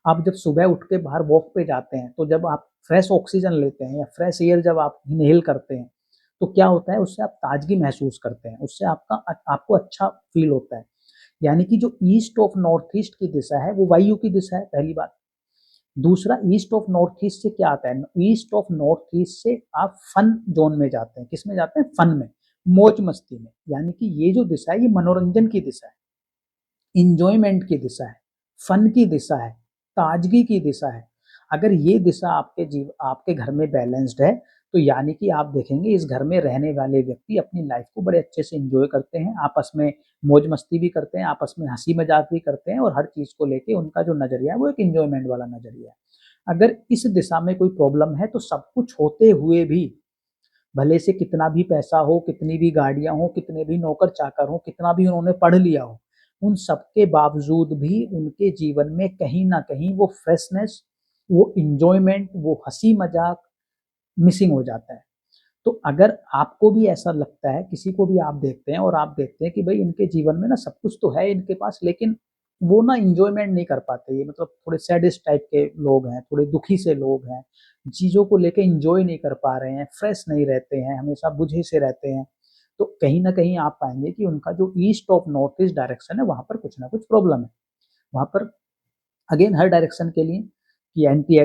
आप जब सुबह उठ के बाहर वॉक पे जाते हैं तो जब आप फ्रेश ऑक्सीजन लेते हैं या फ्रेश एयर जब आप इनहेल करते हैं तो क्या होता है, उससे आप ताजगी महसूस करते हैं, उससे आपको अच्छा फील होता है। यानी कि जो ईस्ट ऑफ नॉर्थ ईस्ट की दिशा है वो वायु की दिशा है, पहली बात। दूसरा, ईस्ट ऑफ नॉर्थ ईस्ट से क्या आता है, ईस्ट ऑफ नॉर्थ ईस्ट से आप फन जोन में जाते हैं। किस में जाते हैं? फन में, मौज मस्ती में। यानी कि ये जो दिशा है ये मनोरंजन की दिशा है, इंजॉयमेंट की दिशा है, फन की दिशा है, ताजगी की दिशा है। अगर ये दिशा आपके घर में बैलेंस्ड है तो यानी कि आप देखेंगे इस घर में रहने वाले व्यक्ति अपनी लाइफ को बड़े अच्छे से एंजॉय करते हैं, आपस में मौज मस्ती भी करते हैं, आपस में हंसी मजाक भी करते हैं, और हर चीज को लेके उनका जो नजरिया है वो एक एंजॉयमेंट वाला नजरिया है। अगर इस दिशा में कोई प्रॉब्लम है तो सब कुछ होते हुए भी, भले से कितना भी पैसा हो, कितनी भी गाड़ियां हो, कितने भी नौकर चाकर हो, कितना भी उन्होंने पढ़ लिया हो, उन सबके बावजूद भी उनके जीवन में कहीं ना कहीं वो फ्रेशनेस, वो इंजॉयमेंट, वो हंसी मजाक मिसिंग हो जाता है। तो अगर आपको भी ऐसा लगता है, किसी को भी आप देखते हैं और आप देखते हैं कि भाई इनके जीवन में ना सब कुछ तो है इनके पास लेकिन वो ना इंजॉयमेंट नहीं कर पाते, ये मतलब थोड़े सैडिस्ट टाइप के लोग हैं, थोड़े दुखी से लोग हैं, चीजों को लेके इंजॉय नहीं कर पा रहे हैं, फ्रेश नहीं रहते हैं, हमेशा बुझे से रहते हैं, तो कहीं ना कहीं आप पाएंगे कि उनका जो east of north east direction है वहां पर कुछ ना कुछ प्रॉब्लम है। वहां पर अगेन हर डायरेक्शन के लिए कि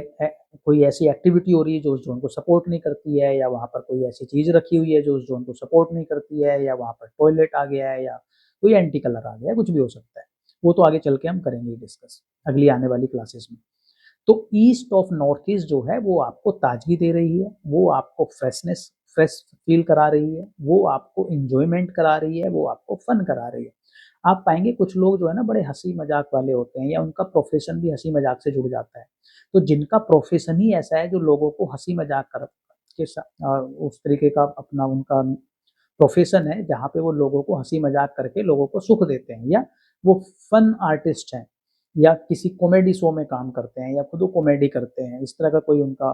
कोई ऐसी एक्टिविटी हो रही है जो उस जोन को सपोर्ट नहीं करती है, या वहाँ पर कोई ऐसी चीज रखी हुई है जो उस जोन को सपोर्ट नहीं करती है, या वहाँ पर टॉयलेट आ गया है, या कोई एंटी कलर आ गया है, कुछ भी हो सकता है। वो तो आगे चल के हम करेंगे डिस्कस अगली आने वाली क्लासेस में। तो ईस्ट ऑफ नॉर्थ ईस्ट जो है वो आपको ताजगी दे रही है, वो आपको फ्रेश फील करा रही है, वो आपको इंजॉयमेंट करा रही है, वो आपको फन करा रही है। आप पाएंगे कुछ लोग जो है ना बड़े हंसी मजाक वाले होते हैं, या उनका प्रोफेशन भी हंसी मजाक से जुड़ जाता है। तो जिनका प्रोफेशन ही ऐसा है जो लोगों को हंसी मजाक कर के उस तरीके का अपना उनका प्रोफेशन है जहाँ पे वो लोगों को हंसी मजाक करके लोगों को सुख देते हैं, या वो फन आर्टिस्ट हैं, या किसी कॉमेडी शो में काम करते हैं, या खुद वो कॉमेडी करते हैं, इस तरह का कोई उनका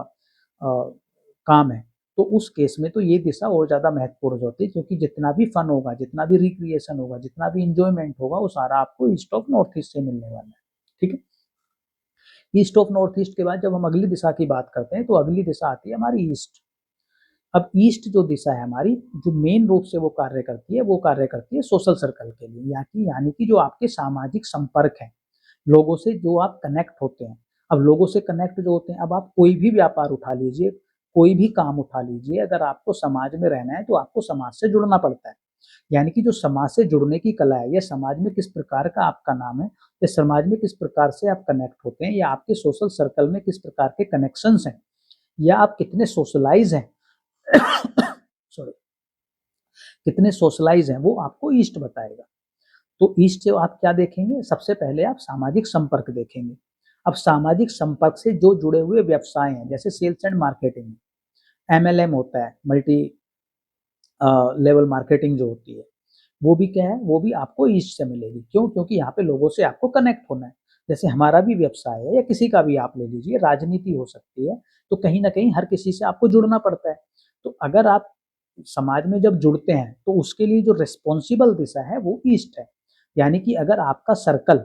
काम है, तो उस केस में तो ये दिशा और ज़्यादा महत्वपूर्ण होती है, क्योंकि जितना भी फन होगा, जितना भी रिक्रिएशन होगा, जितना भी इंजॉयमेंट होगा, वो सारा आपको ईस्ट ऑफ नॉर्थ ईस्ट से मिलने वाला है। ठीक है, ईस्ट ऑफ नॉर्थ ईस्ट के बाद जब हम अगली दिशा की बात करते हैं तो अगली दिशा आती है हमारी ईस्ट। अब ईस्ट जो दिशा है हमारी, जो मेन रूप से वो कार्य करती है, वो कार्य करती है सोशल सर्कल के लिए, यानी कि जो आपके सामाजिक संपर्क है, लोगों से जो आप कनेक्ट होते हैं। अब लोगों से कनेक्ट जो होते हैं, अब आप कोई भी व्यापार उठा लीजिए, कोई भी काम उठा लीजिए, अगर आपको समाज में रहना है तो आपको समाज से जुड़ना पड़ता है। यानी कि जो समाज से जुड़ने की कला है, या समाज में किस प्रकार का आपका नाम है, या समाज में किस प्रकार से आप कनेक्ट होते हैं, या आपके सोशल सर्कल में किस प्रकार के कनेक्शंस हैं, या आप कितने सोशलाइज हैं सॉरी, कितने सोशलाइज हैं, वो आपको ईस्ट बताएगा। तो ईस्ट से आप क्या देखेंगे, सबसे पहले आप सामाजिक संपर्क देखेंगे। अब सामाजिक संपर्क से जो जुड़े हुए व्यवसाय हैं, जैसे सेल्स एंड मार्केटिंग, MLM होता है, मल्टी लेवल मार्केटिंग जो होती है, वो भी क्या है, वो भी आपको ईस्ट से मिलेगी। क्यों? क्योंकि यहाँ पे लोगों से आपको कनेक्ट होना है। जैसे हमारा भी व्यवसाय है, या किसी का भी आप ले लीजिए, राजनीति हो सकती है, तो कहीं ना कहीं हर किसी से आपको जुड़ना पड़ता है। तो अगर आप समाज में जब जुड़ते हैं तो उसके लिए जो रिस्पॉन्सिबल दिशा है वो ईस्ट है। यानी कि अगर आपका सर्कल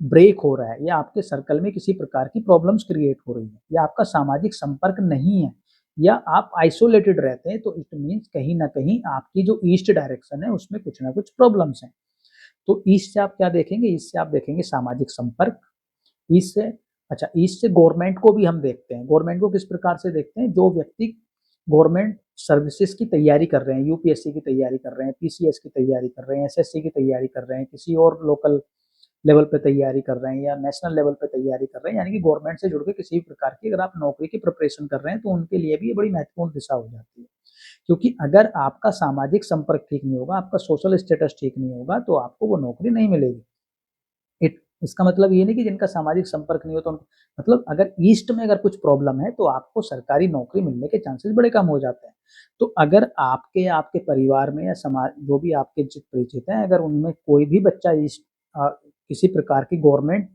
ब्रेक हो रहा है, या आपके सर्कल में किसी प्रकार की प्रॉब्लम्स क्रिएट हो रही है, या आपका सामाजिक संपर्क नहीं है, या आप आइसोलेटेड रहते हैं, तो इट मीन्स कहीं ना कहीं आपकी जो ईस्ट डायरेक्शन है उसमें कुछ ना कुछ प्रॉब्लम्स हैं। तो ईस्ट से आप क्या देखेंगे, ईस्ट से आप देखेंगे सामाजिक संपर्क। ईस्ट से, अच्छा, ईस्ट से गवर्नमेंट को भी हम देखते हैं। गवर्नमेंट को किस प्रकार से देखते हैं, जो व्यक्ति गवर्नमेंट सर्विसेज की तैयारी कर रहे हैं, यूपीएससी की तैयारी कर रहे हैं, पीसीएस की तैयारी कर रहे हैं, एसएससी की तैयारी कर रहे हैं, किसी और लोकल लेवल पे तैयारी कर रहे हैं, या नेशनल लेवल पे तैयारी कर रहे हैं, यानी कि गवर्नमेंट से जुड़ के किसी भी प्रकार की अगर आप नौकरी की प्रिपरेशन कर रहे हैं, तो उनके लिए भी ये बड़ी महत्वपूर्ण दिशा हो जाती है। क्योंकि अगर आपका सामाजिक संपर्क ठीक नहीं होगा, आपका सोशल स्टेटस ठीक नहीं होगा, तो आपको वो नौकरी नहीं मिलेगी। इसका मतलब ये नहीं कि जिनका सामाजिक संपर्क नहीं हो तो मतलब अगर ईस्ट में अगर कुछ प्रॉब्लम है तो आपको सरकारी नौकरी मिलने के चांसेस बड़े कम हो जाते हैं। तो अगर आपके आपके परिवार में या समाज जो भी आपके परिचित हैं, अगर उनमें कोई भी बच्चा ईस्ट किसी प्रकार की गवर्नमेंट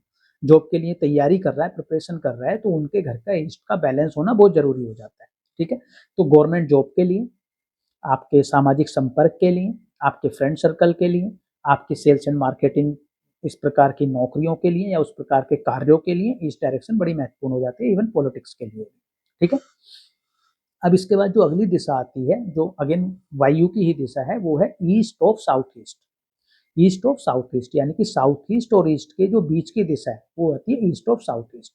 जॉब के लिए तैयारी कर रहा है, प्रिपरेशन कर रहा है, तो उनके घर का ईस्ट का बैलेंस होना बहुत जरूरी हो जाता है। ठीक है, तो गवर्नमेंट जॉब के लिए, आपके सामाजिक संपर्क के लिए, आपके फ्रेंड सर्कल के लिए, आपकी सेल्स एंड मार्केटिंग इस प्रकार की नौकरियों के लिए, या उस प्रकार के कार्यों के लिए इस डायरेक्शन बड़ी महत्वपूर्ण हो जाती है, इवन पॉलिटिक्स के लिए। ठीक है, अब इसके बाद जो अगली दिशा आती है, जो अगेन वायु की ही दिशा है, वो है east of south east. East of south east यानी कि साउथ ईस्ट और ईस्ट के जो बीच की दिशा है वो होती है east of south east.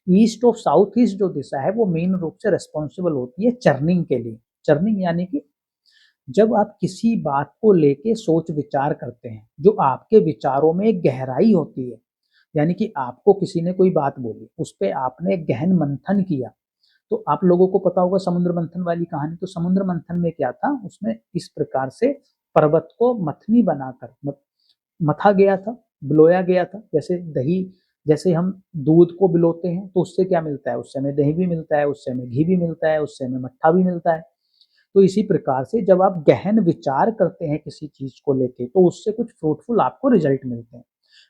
East of south east जो दिशा है वो मेन रूप से रिस्पॉन्सिबल होती है चर्निंग के लिए। चर्निंग यानी कि जब आप किसी बात को लेके सोच विचार करते हैं, जो आपके विचारों में एक गहराई होती है, यानी कि आपको किसी ने कोई बात बोली, उस पर आपने गहन मंथन किया। तो आप लोगों को पता होगा समुद्र मंथन वाली कहानी। तो समुद्र मंथन में क्या था, उसमें इस प्रकार से पर्वत को मथनी बनाकर मथा गया था, बिलोया गया था। जैसे दही, जैसे हम दूध को बिलोते हैं तो उससे क्या मिलता है, उससे हमें दही भी मिलता है, उससे हमें घी भी मिलता है, उससे हमें मट्ठा भी मिलता है। तो इसी प्रकार से जब आप गहन विचार करते हैं किसी चीज को लेके, तो उससे कुछ फ्रूटफुल आपको रिजल्ट मिलते हैं।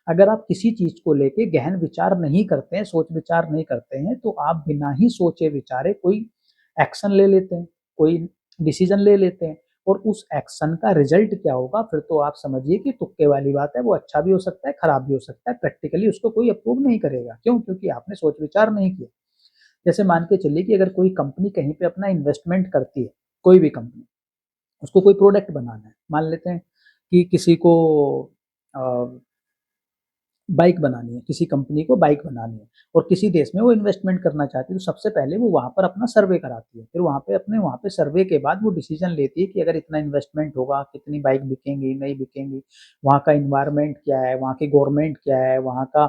अगर आप किसी चीज को लेके गहन विचार नहीं करते हैं, सोच विचार नहीं करते हैं, तो आप बिना ही सोचे विचारे कोई एक्शन ले लेते हैं, कोई डिसीजन ले लेते हैं, और उस एक्शन का रिजल्ट क्या होगा फिर तो आप समझिए कि तुक्के वाली बात है। वो अच्छा भी हो सकता है, खराब भी हो सकता है, प्रैक्टिकली उसको कोई अप्रूव नहीं करेगा। क्यों? क्योंकि आपने सोच विचार नहीं किया। जैसे मान के चलिए कि अगर कोई कंपनी कहीं पे अपना इन्वेस्टमेंट करती है, कोई भी कंपनी, उसको कोई प्रोडक्ट बनाना है, मान लेते हैं कि किसी को बाइक बनानी है, किसी कंपनी को बाइक बनानी है, और किसी देश में वो इन्वेस्टमेंट करना चाहती है, तो सबसे पहले वो वहाँ पर अपना सर्वे कराती है। फिर वहाँ पे सर्वे के बाद वो डिसीजन लेती है कि अगर इतना इन्वेस्टमेंट होगा, कितनी बाइक बिकेंगी, नहीं बिकेंगी, वहाँ का इन्वायरमेंट क्या है, वहाँ की गवर्नमेंट क्या है, वहाँ का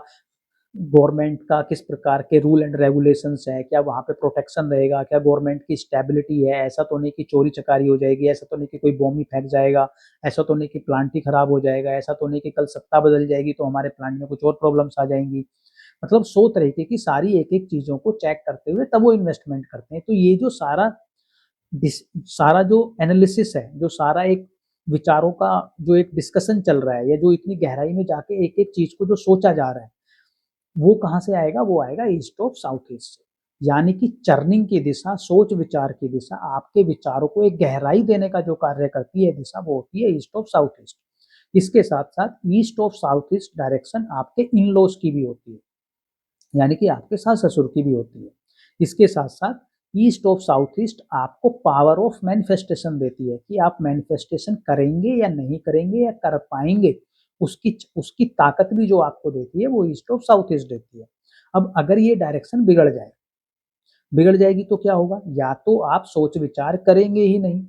गवर्नमेंट का किस प्रकार के रूल एंड रेगुलेशंस है, क्या वहाँ पे प्रोटेक्शन रहेगा, क्या गवर्नमेंट की स्टेबिलिटी है, ऐसा तो नहीं कि चोरी चकारी हो जाएगी, ऐसा तो नहीं कि कोई बॉम्ब ही फेंक जाएगा, ऐसा तो नहीं कि प्लांट ही खराब हो जाएगा, ऐसा तो नहीं कि कल सत्ता बदल जाएगी तो हमारे प्लांट में कुछ और प्रॉब्लम्स आ जाएंगी। मतलब 100 तरीके की सारी एक-एक चीज़ों को चेक करते हुए तब वो इन्वेस्टमेंट करते हैं। तो ये जो सारा जो एनालिसिस है, जो सारा एक विचारों का जो एक डिस्कशन चल रहा है, या जो इतनी गहराई में जाके एक-एक चीज़ को जो सोचा जा रहा है, वो कहाँ से आएगा? वो आएगा ईस्ट ऑफ साउथ ईस्ट से। यानी कि चर्निंग की दिशा, सोच विचार की दिशा, आपके विचारों को एक गहराई देने का जो कार्य करती है दिशा, वो होती है ईस्ट ऑफ साउथ ईस्ट। इसके साथ-साथ east of south east direction आपके इन-लॉज़ की भी होती है, यानी कि आपके सास-ससुर की भी होती है। इसके साथ-साथ ईस्ट ऑफ साउथ ईस्ट आपको पावर ऑफ मैनिफेस्टेशन देती है कि आप मैनिफेस्टेशन करेंगे या नहीं करेंगे या कर पाएँगे, उसकी ताकत भी जो आपको देती है वो ईस्ट ऑफ साउथ ईस्ट देती है। अब अगर ये डायरेक्शन बिगड़ जाएगी तो क्या होगा? या तो आप सोच विचार करेंगे ही नहीं,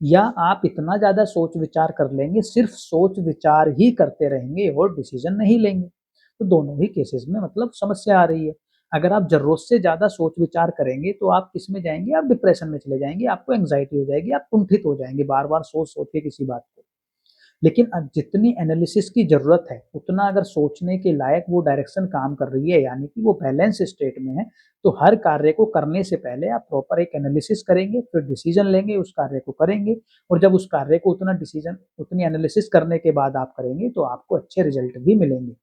या आप इतना ज़्यादा सोच विचार कर लेंगे, सिर्फ सोच विचार ही करते रहेंगे और डिसीजन नहीं लेंगे। तो दोनों ही केसेस में मतलब समस्या आ रही है। अगर आप ज़रूरत से ज़्यादा सोच विचार करेंगे तो आप किस में जाएँगे? आप डिप्रेशन में चले जाएँगे, आपको एंग्ज़ायटी हो जाएगी, आप कुंठित हो जाएँगे बार-बार सोच-सोच के किसी बात को। लेकिन अब जितनी एनालिसिस की ज़रूरत है, उतना अगर सोचने के लायक वो डायरेक्शन काम कर रही है, यानी कि वो बैलेंस स्टेट में है, तो हर कार्य को करने से पहले आप प्रॉपर एक एनालिसिस करेंगे, फिर डिसीजन लेंगे, उस कार्य को करेंगे, और जब उस कार्य को उतनी एनालिसिस करने के बाद आप करेंगे, तो आपको अच्छे रिजल्ट भी मिलेंगे।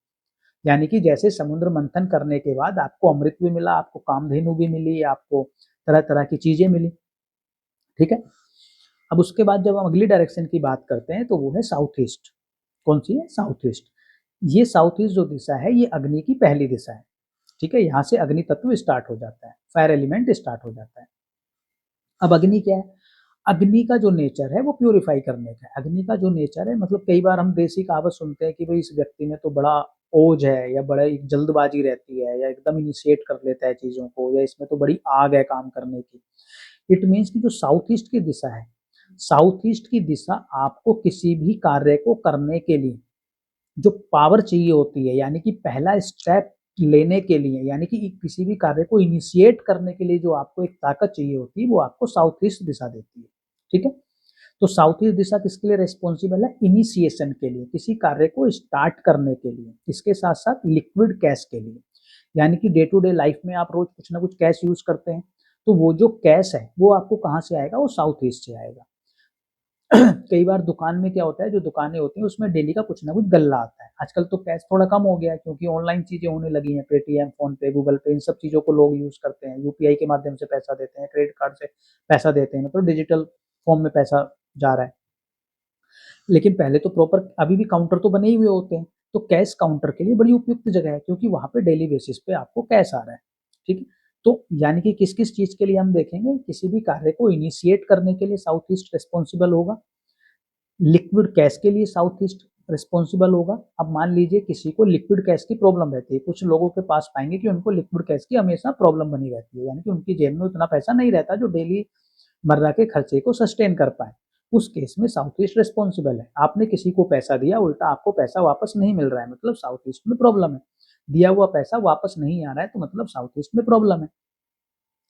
यानी कि जैसे समुद्र मंथन करने के बाद आपको अमृत भी मिला, आपको कामधेनु भी मिली, आपको तरह-तरह की चीज़ें मिली, ठीक है? अब उसके बाद जब हम अगली डायरेक्शन की बात करते हैं तो वो है साउथ ईस्ट। कौन सी है? South east. ये साउथ ईस्ट जो दिशा है ये अग्नि की पहली दिशा है, ठीक है? यहाँ से अग्नि तत्व स्टार्ट हो जाता है, फायर एलिमेंट स्टार्ट हो जाता है। अब अग्नि क्या है? अग्नि का जो नेचर है वो प्यूरिफाई करने का है। अग्नि का जो नेचर है, मतलब कई बार हम देसी कहावत सुनते हैं कि भाई इस व्यक्ति में तो बड़ा ओज है, या बड़ा एक जल्दबाजी रहती है, या एकदम इनिशिएट कर लेता है चीज़ों को, या इसमें तो बड़ी आग है काम करने की। इट मीन्स कि जो साउथ ईस्ट की दिशा है, साउथ ईस्ट की दिशा आपको किसी भी कार्य को करने के लिए जो पावर चाहिए होती है, यानी कि पहला स्टेप लेने के लिए, यानी कि किसी भी कार्य को इनिशिएट करने के लिए जो आपको एक ताकत चाहिए होती है, वो आपको साउथ ईस्ट दिशा देती है, ठीक है? तो साउथ ईस्ट दिशा किसके लिए रिस्पॉन्सिबल है? इनिशिएशन के लिए, किसी कार्य को स्टार्ट करने के लिए। इसके साथ साथ लिक्विड कैश के लिए, यानी कि डे टू डे लाइफ में आप रोज कुछ ना कुछ कैश यूज करते हैं, तो वो जो कैश है वो आपको कहाँ से आएगा? वो साउथ ईस्ट से आएगा। कई बार दुकान में क्या होता है, जो दुकानें होती हैं उसमें डेली का कुछ ना कुछ गल्ला आता है। आजकल तो कैश थोड़ा कम हो गया है क्योंकि ऑनलाइन चीजें होने लगी हैं, पेटीएम, फोन पे, गूगल पे, इन सब चीजों को लोग यूज करते हैं, यूपीआई के माध्यम से पैसा देते हैं, क्रेडिट कार्ड से पैसा देते हैं, मतलब डिजिटल फॉर्म में पैसा जा रहा है। लेकिन पहले तो प्रॉपर अभी भी काउंटर तो बने ही हुए होते हैं, तो कैश काउंटर के लिए बड़ी उपयुक्त जगह है क्योंकि वहां पे डेली बेसिस पे आपको कैश आ रहा है, ठीक है? तो यानी कि किस किस चीज के लिए हम देखेंगे, किसी भी कार्य को इनिशिएट करने के लिए साउथ ईस्ट रिस्पॉन्सिबल होगा, लिक्विड कैश के लिए साउथ ईस्ट रिस्पॉन्सिबल होगा। अब मान लीजिए किसी को लिक्विड कैश की प्रॉब्लम रहती है, कुछ लोगों के पास पाएंगे कि उनको लिक्विड कैश की हमेशा प्रॉब्लम बनी रहती है, यानी कि उनकी जेब में उतना पैसा नहीं रहता जो डेली मर्रा के खर्चे को सस्टेन कर पाए। उस केस में साउथ ईस्ट रिस्पॉन्सिबल है। आपने किसी को पैसा दिया, उल्टा आपको पैसा वापस नहीं मिल रहा है, मतलब साउथ ईस्ट में प्रॉब्लम है। दिया हुआ पैसा वापस नहीं आ रहा है, तो मतलब साउथ ईस्ट में प्रॉब्लम है।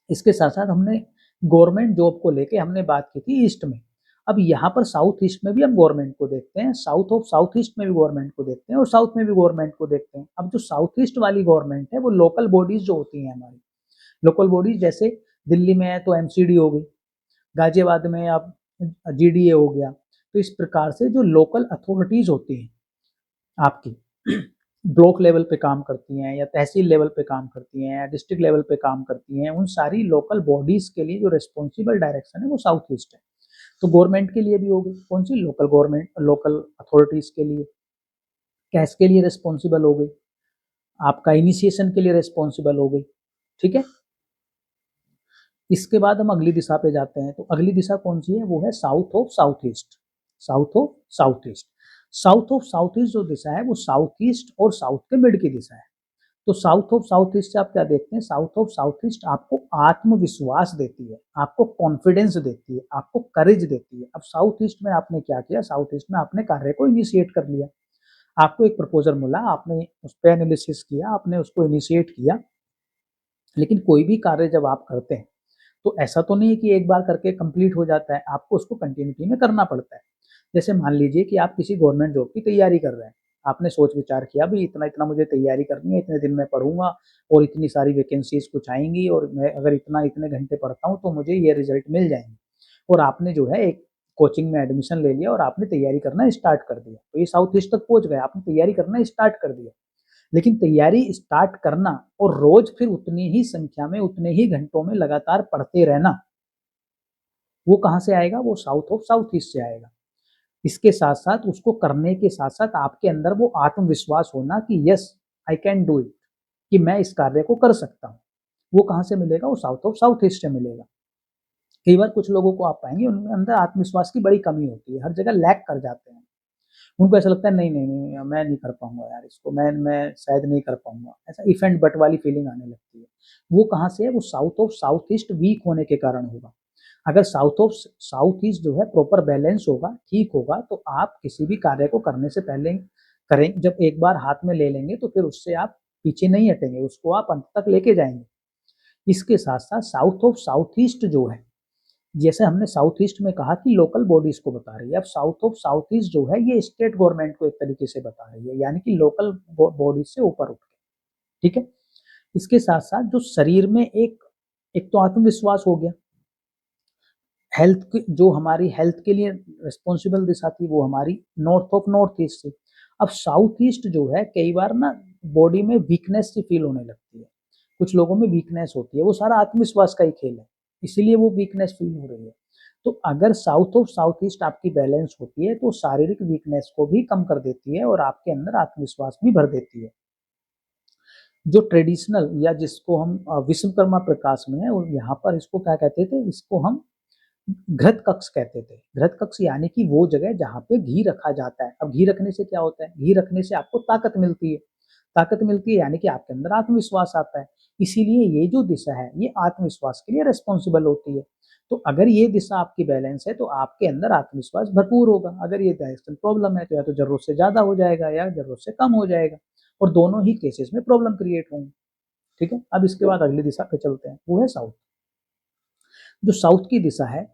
इसके साथ साथ हमने गवर्नमेंट जॉब को लेके हमने बात की थी ईस्ट में। अब यहाँ पर साउथ ईस्ट में भी हम गवर्नमेंट को देखते हैं, साउथ ऑफ साउथ ईस्ट में भी गवर्नमेंट को देखते हैं, और साउथ में भी गवर्नमेंट को देखते हैं। अब जो साउथ ईस्ट वाली गवर्नमेंट है वो लोकल बॉडीज जो होती हैं हमारी, लोकल बॉडीज जैसे दिल्ली में है तो एमसीडी हो गई, गाजियाबाद में अब जीडीए हो गया। तो इस प्रकार से जो लोकल अथॉरिटीज होती हैं आपकी, ब्लॉक लेवल पे काम करती हैं, या तहसील लेवल पे काम करती हैं, या डिस्ट्रिक्ट लेवल पे काम करती हैं, उन सारी लोकल बॉडीज के लिए जो रिस्पॉन्सिबल डायरेक्शन है वो साउथ ईस्ट है। तो गवर्नमेंट के लिए भी होगी कौन सी? लोकल गवर्नमेंट, लोकल अथॉरिटीज के लिए कैश के लिए रिस्पॉन्सिबल हो गई, आपका इनिशिएशन के लिए रिस्पॉन्सिबल हो गई, ठीक है? इसके बाद हम अगली दिशा पे जाते हैं, तो अगली दिशा कौन सी है? वो है south of south east. South of south east, south of south east जो दिशा है वो साउथ ईस्ट और साउथ के मिड की दिशा है। तो साउथ ऑफ साउथ ईस्ट से आप क्या देखते हैं? साउथ ऑफ साउथ ईस्ट आपको आत्मविश्वास देती है, आपको कॉन्फिडेंस देती है, आपको करेज देती है। अब साउथ ईस्ट में आपने क्या किया? साउथ ईस्ट में आपने कार्य को इनिशिएट कर लिया, आपको एक प्रपोजल मिला, आपने उस पर एनालिसिस किया, आपने उसको इनिशिएट किया, लेकिन कोई भी कार्य जब आप करते हैं तो ऐसा तो नहीं है कि एक बार करके कंप्लीट हो जाता है, आपको उसको कंटिन्यूटी में करना पड़ता है। जैसे मान लीजिए कि आप किसी गवर्नमेंट जॉब की तैयारी कर रहे हैं, आपने सोच विचार किया भी इतना इतना मुझे तैयारी करनी है, इतने दिन में पढ़ूंगा और इतनी सारी वैकेंसीज कुछ आएंगी और मैं अगर इतना इतने घंटे पढ़ता हूँ तो मुझे ये रिजल्ट मिल जाएंगे। और आपने जो है एक कोचिंग में एडमिशन ले लिया और आपने तैयारी करना स्टार्ट कर दिया, तो ये साउथ ईस्ट तक पहुंच गए, आपने तैयारी करना स्टार्ट कर दिया। लेकिन तैयारी स्टार्ट करना और रोज फिर उतनी ही संख्या में उतने ही घंटों में लगातार पढ़ते रहना, वो कहाँ से आएगा? वो साउथ ऑफ साउथ ईस्ट से आएगा। इसके साथ साथ उसको करने के साथ साथ आपके अंदर वो आत्मविश्वास होना कि yes I can do it, कि मैं इस कार्य को कर सकता हूँ, वो कहाँ से मिलेगा? वो साउथ ऑफ साउथ ईस्ट से मिलेगा। कई बार कुछ लोगों को आप पाएंगे उनके अंदर आत्मविश्वास की बड़ी कमी होती है, हर जगह लैक कर जाते हैं, उनको ऐसा लगता है नहीं नहीं नहीं मैं नहीं कर पाऊंगा यार इसको, मैं शायद नहीं कर पाऊंगा, ऐसा इफ एंड बट वाली फीलिंग आने लगती है। वो कहाँ से है? वो south of south east weak होने के कारण होगा। अगर साउथ ऑफ साउथ ईस्ट जो है प्रॉपर बैलेंस होगा, ठीक होगा, तो आप किसी भी कार्य को करने से पहले करें, जब एक बार हाथ में ले लेंगे तो फिर उससे आप पीछे नहीं हटेंगे, उसको आप अंत तक लेके जाएंगे। इसके साथ साथ साउथ ऑफ साउथ ईस्ट जो है, जैसे हमने साउथ ईस्ट में कहा कि लोकल बॉडीज को बता रही है, अब साउथ ऑफ साउथ ईस्ट जो है ये स्टेट गवर्नमेंट को एक तरीके से बता रही है, यानी कि लोकल बॉडीज से ऊपर उठ के, ठीक है। इसके साथ साथ जो शरीर में एक एक तो आत्मविश्वास हो गया, हेल्थ जो हमारी हेल्थ के लिए रिस्पॉन्सिबल दिशा थी वो हमारी नॉर्थ ऑफ नॉर्थ ईस्ट से। अब साउथ ईस्ट जो है कई बार ना बॉडी में वीकनेस सी फील होने लगती है, कुछ लोगों में वीकनेस होती है, वो सारा आत्मविश्वास का ही खेल है, इसीलिए वो वीकनेस फील हो रही है। तो अगर साउथ ऑफ साउथ ईस्ट आपकी बैलेंस होती है तो शारीरिक वीकनेस को भी कम कर देती है और आपके अंदर आत्मविश्वास भी भर देती है। जो ट्रेडिशनल या जिसको हम विश्वकर्मा प्रकाश में है, यहाँ पर इसको क्या कहते थे? इसको हम घृत कक्ष कहते थे। घृत कक्ष यानी कि वो जगह जहाँ पे घी रखा जाता है। अब घी रखने से क्या होता है? घी रखने से आपको ताकत मिलती है, ताकत मिलती है यानी कि आपके अंदर आत्मविश्वास आता है। इसीलिए ये जो दिशा है ये आत्मविश्वास के लिए रिस्पॉन्सिबल होती है। तो अगर ये दिशा आपकी बैलेंस है तो आपके अंदर आत्मविश्वास भरपूर होगा। अगर ये डायरेक्शन प्रॉब्लम है तो या तो जरूरत से ज्यादा हो जाएगा या जरूरत से कम हो जाएगा, और दोनों ही केसेस में प्रॉब्लम क्रिएट होंगे, ठीक है। अब इसके बाद अगली दिशा पे चलते हैं, वो है साउथ। जो साउथ की दिशा है,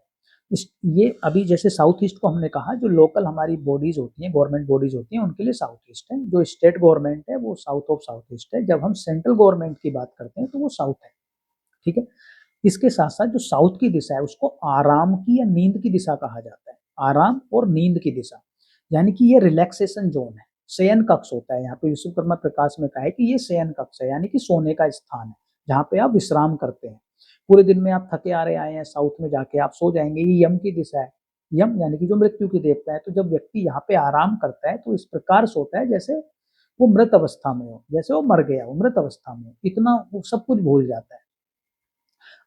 ये अभी जैसे साउथ ईस्ट को हमने कहा, जो लोकल हमारी बॉडीज होती हैं, गवर्नमेंट बॉडीज होती हैं, उनके लिए साउथ ईस्ट है। जो स्टेट गवर्नमेंट है वो साउथ ऑफ साउथ ईस्ट है। जब हम सेंट्रल गवर्नमेंट की बात करते हैं तो वो साउथ है, ठीक है। इसके साथ साथ जो साउथ की दिशा है उसको आराम की या नींद की दिशा कहा जाता है। आराम और नींद की दिशा, यानी कि ये रिलैक्सेशन जोन है, शयन कक्ष होता है। यहाँ पे विश्वकर्मा प्रकाश में कहा है कि ये शयन कक्ष है, यानी कि सोने का स्थान है, जहाँ पे आप विश्राम करते हैं। पूरे दिन में आप थके आ रहे आए हैं, साउथ में जाके आप सो जाएंगे, ये यम की दिशा है। यम यानी कि जो मृत्यु की देवता है। तो जब व्यक्ति यहाँ पे आराम करता है तो इस प्रकार सोता है जैसे वो मृत अवस्था में हो, जैसे वो मर गया हो, मृत अवस्था में, इतना वो सब कुछ भूल जाता है।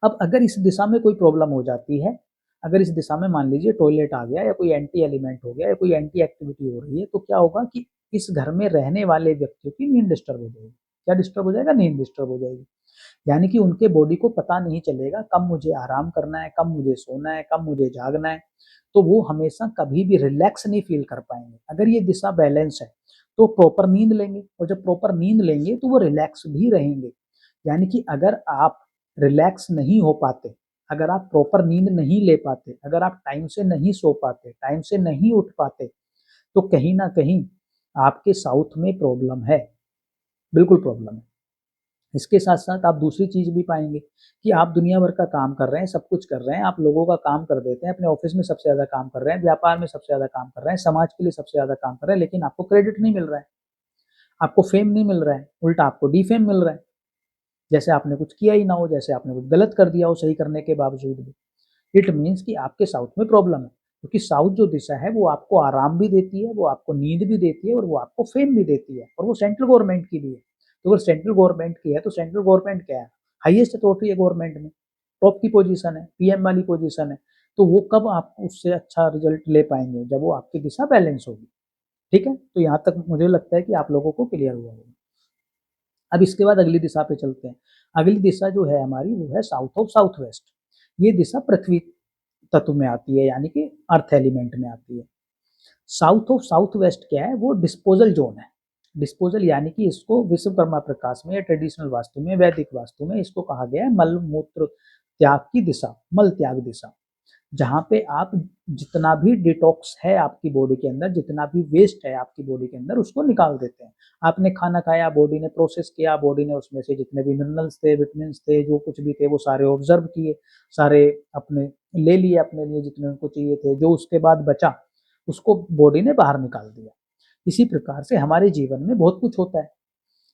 अब अगर इस दिशा में कोई प्रॉब्लम हो जाती है, अगर इस दिशा में मान लीजिए टॉयलेट आ गया या कोई एंटी एलिमेंट हो गया या कोई एंटी एक्टिविटी हो रही है, तो क्या होगा कि इस घर में रहने वाले व्यक्तियों की नींद डिस्टर्ब हो जाएगी। क्या डिस्टर्ब हो जाएगा? नींद डिस्टर्ब हो जाएगी। यानी कि उनके बॉडी को पता नहीं चलेगा कब मुझे आराम करना है, कब मुझे सोना है, कब मुझे जागना है। तो वो हमेशा कभी भी रिलैक्स नहीं फील कर पाएंगे। अगर ये दिशा बैलेंस है तो प्रॉपर नींद लेंगे, और जब प्रॉपर नींद लेंगे तो वो रिलैक्स भी रहेंगे। यानी कि अगर आप रिलैक्स नहीं हो पाते, अगर आप प्रॉपर नींद नहीं ले पाते, अगर आप टाइम से नहीं सो पाते, टाइम से नहीं उठ पाते, तो कहीं ना कहीं आपके साउथ में प्रॉब्लम है, बिल्कुल प्रॉब्लम है। इसके साथ साथ आप दूसरी चीज भी पाएंगे कि आप दुनिया भर का काम कर रहे हैं, सब कुछ कर रहे हैं, आप लोगों का काम कर देते हैं, अपने ऑफिस में सबसे ज्यादा काम कर रहे हैं, व्यापार में सबसे ज्यादा काम कर रहे हैं, समाज के लिए सबसे ज्यादा काम कर रहे हैं, लेकिन आपको क्रेडिट नहीं मिल रहा है, आपको फेम नहीं मिल रहा है, उल्टा आपको डीफेम मिल रहा है, जैसे आपने कुछ किया ही ना हो, जैसे आपने कुछ गलत कर दिया हो सही करने के बावजूद भी। इट मीन्स कि आपके साउथ में प्रॉब्लम है, क्योंकि साउथ जो दिशा है वो आपको आराम भी देती है, वो आपको नींद भी देती है, और वो आपको फेम भी देती है, और वो सेंट्रल गवर्नमेंट की भी है। तो अगर सेंट्रल गवर्नमेंट की है तो सेंट्रल गवर्नमेंट क्या है? हाईएस्ट अथॉरिटी है गवर्नमेंट में, टॉप की पोजीशन है, पीएम वाली पोजीशन है। तो वो कब आप उससे अच्छा रिजल्ट ले पाएंगे? जब वो आपकी दिशा बैलेंस होगी, ठीक है। तो यहाँ तक मुझे लगता है कि आप लोगों को क्लियर हुआ होगा। अब इसके बाद अगली दिशा पे चलते हैं। अगली दिशा जो है हमारी वो है साउथ ऑफ साउथ वेस्ट। ये दिशा पृथ्वी तत्व में आती है, यानी कि अर्थ एलिमेंट में आती है। साउथ ऑफ साउथ वेस्ट क्या है, वो डिस्पोजल जोन है। डिस्पोजल यानी कि इसको विश्वकर्मा प्रकाश में या ट्रेडिशनल वास्तु में, वैदिक वास्तु में इसको कहा गया है मल मूत्र त्याग की दिशा, मल त्याग दिशा, जहाँ पे आप जितना भी डिटॉक्स है आपकी बॉडी के अंदर, जितना भी वेस्ट है आपकी बॉडी के अंदर, उसको निकाल देते हैं। आपने खाना खाया, बॉडी ने प्रोसेस किया, बॉडी ने उसमें से जितने भी मिनरल्स थे, विटामिन थे, जो कुछ भी थे, वो सारे ऑब्जर्व किए, सारे अपने ले लिए अपने लिए जितने उनको चाहिए थे। जो उसके बाद बचा उसको बॉडी ने बाहर निकाल दिया। इसी प्रकार से हमारे जीवन में बहुत कुछ होता है।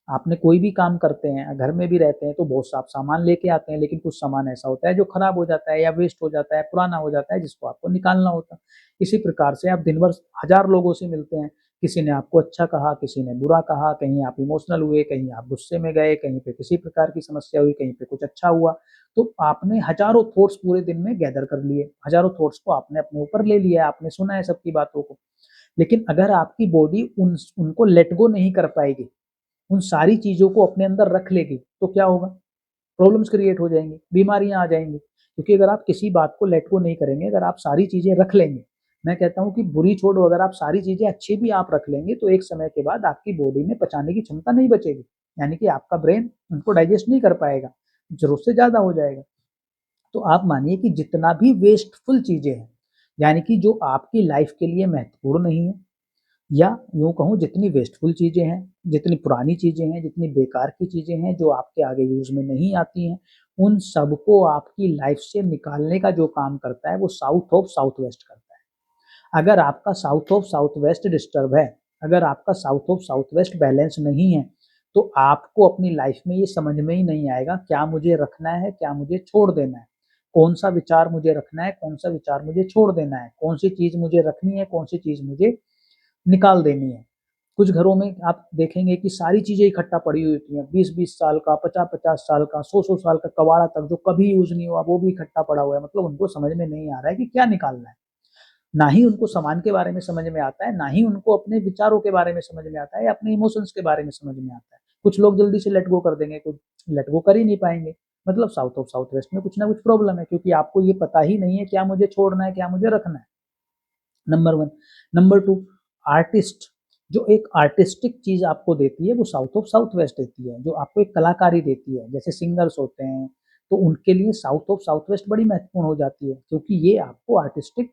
आपने कोई भी काम करते हैं, घर में भी रहते हैं तो बहुत सा आप सामान लेके आते हैं, लेकिन कुछ सामान ऐसा होता है जो खराब हो जाता है या वेस्ट हो जाता है, पुराना हो जाता है, जिसको आपको निकालना होता है। इसी प्रकार से आप दिन भर हजार लोगों से मिलते हैं, किसी ने आपको अच्छा कहा, किसी ने बुरा कहा, कहीं आप इमोशनल हुए, कहीं आप गुस्से में गए, कहीं पे किसी प्रकार की समस्या हुई, कहीं पे कुछ अच्छा हुआ। तो आपने हजारों थॉट्स पूरे दिन में गैदर कर लिए, हजारों थॉट्स को आपने अपने ऊपर ले लिया, आपने सुना है सबकी बातों को। लेकिन अगर आपकी बॉडी उनको लेट गो नहीं कर पाएगी, उन सारी चीजों को अपने अंदर रख लेगी, तो क्या होगा? प्रॉब्लम्स क्रिएट हो जाएंगी, बीमारियां आ जाएंगी। क्योंकि अगर आप किसी बात को लेट गो नहीं करेंगे, अगर आप सारी चीजें रख लेंगे, मैं कहता हूं कि बुरी छोड़ो, अगर आप सारी चीजें अच्छी भी आप रख लेंगे, तो एक समय के बाद आपकी बॉडी में पचाने की क्षमता नहीं बचेगी, यानी कि आपका ब्रेन उनको डाइजेस्ट नहीं कर पाएगा, जरूरत से ज्यादा हो जाएगा। तो आप मानिए कि जितना भी वेस्टफुल चीजें हैं, यानी कि जो आपकी लाइफ के लिए महत्वपूर्ण नहीं है, या यूँ कहूँ जितनी वेस्टफुल चीज़ें हैं, जितनी पुरानी चीज़ें हैं, जितनी बेकार की चीज़ें हैं, जो आपके आगे यूज़ में नहीं आती हैं, उन सबको आपकी लाइफ से निकालने का जो काम करता है, वो साउथ ऑफ साउथ वेस्ट करता है। अगर आपका south of south waste disturb है, अगर आपका south of south waste balance नहीं है, तो आपको अपनी लाइफ में ये समझ में ही नहीं आएगा क्या मुझे रखना है, क्या मुझे छोड़ देना है, कौन सा विचार मुझे रखना है, कौन सा विचार मुझे छोड़ देना है, कौन सी चीज़ मुझे रखनी है, कौन सी चीज़ मुझे निकाल देनी है। कुछ घरों में आप देखेंगे कि सारी चीजें इकट्ठा पड़ी हुई होती हैं, 20-20 साल का, 50-50 साल का, 100-100 साल का कबाड़ा तक जो कभी यूज नहीं हुआ वो भी इकट्ठा पड़ा हुआ है। मतलब उनको समझ में नहीं आ रहा है कि क्या निकालना है। ना ही उनको सामान के बारे में समझ में आता है, ना ही उनको अपने विचारों के बारे में समझ में आता है, या अपने इमोशंस के बारे में समझ में आता है। कुछ लोग जल्दी से लेट गो कर देंगे, कुछ लेट गो कर ही नहीं पाएंगे। मतलब साउथ ऑफ साउथ वेस्ट में कुछ ना कुछ प्रॉब्लम है, क्योंकि आपको ये पता ही नहीं है क्या मुझे छोड़ना है, क्या मुझे रखना है। Number one. Number two, artist, जो एक आर्टिस्टिक चीज आपको देती है वो साउथ ऑफ साउथ वेस्ट देती है, जो आपको एक कलाकारी देती है, जैसे सिंगर्स होते हैं, तो उनके लिए साउथ ऑफ साउथ वेस्ट बड़ी महत्वपूर्ण हो जाती है, क्योंकि ये आपको आर्टिस्टिक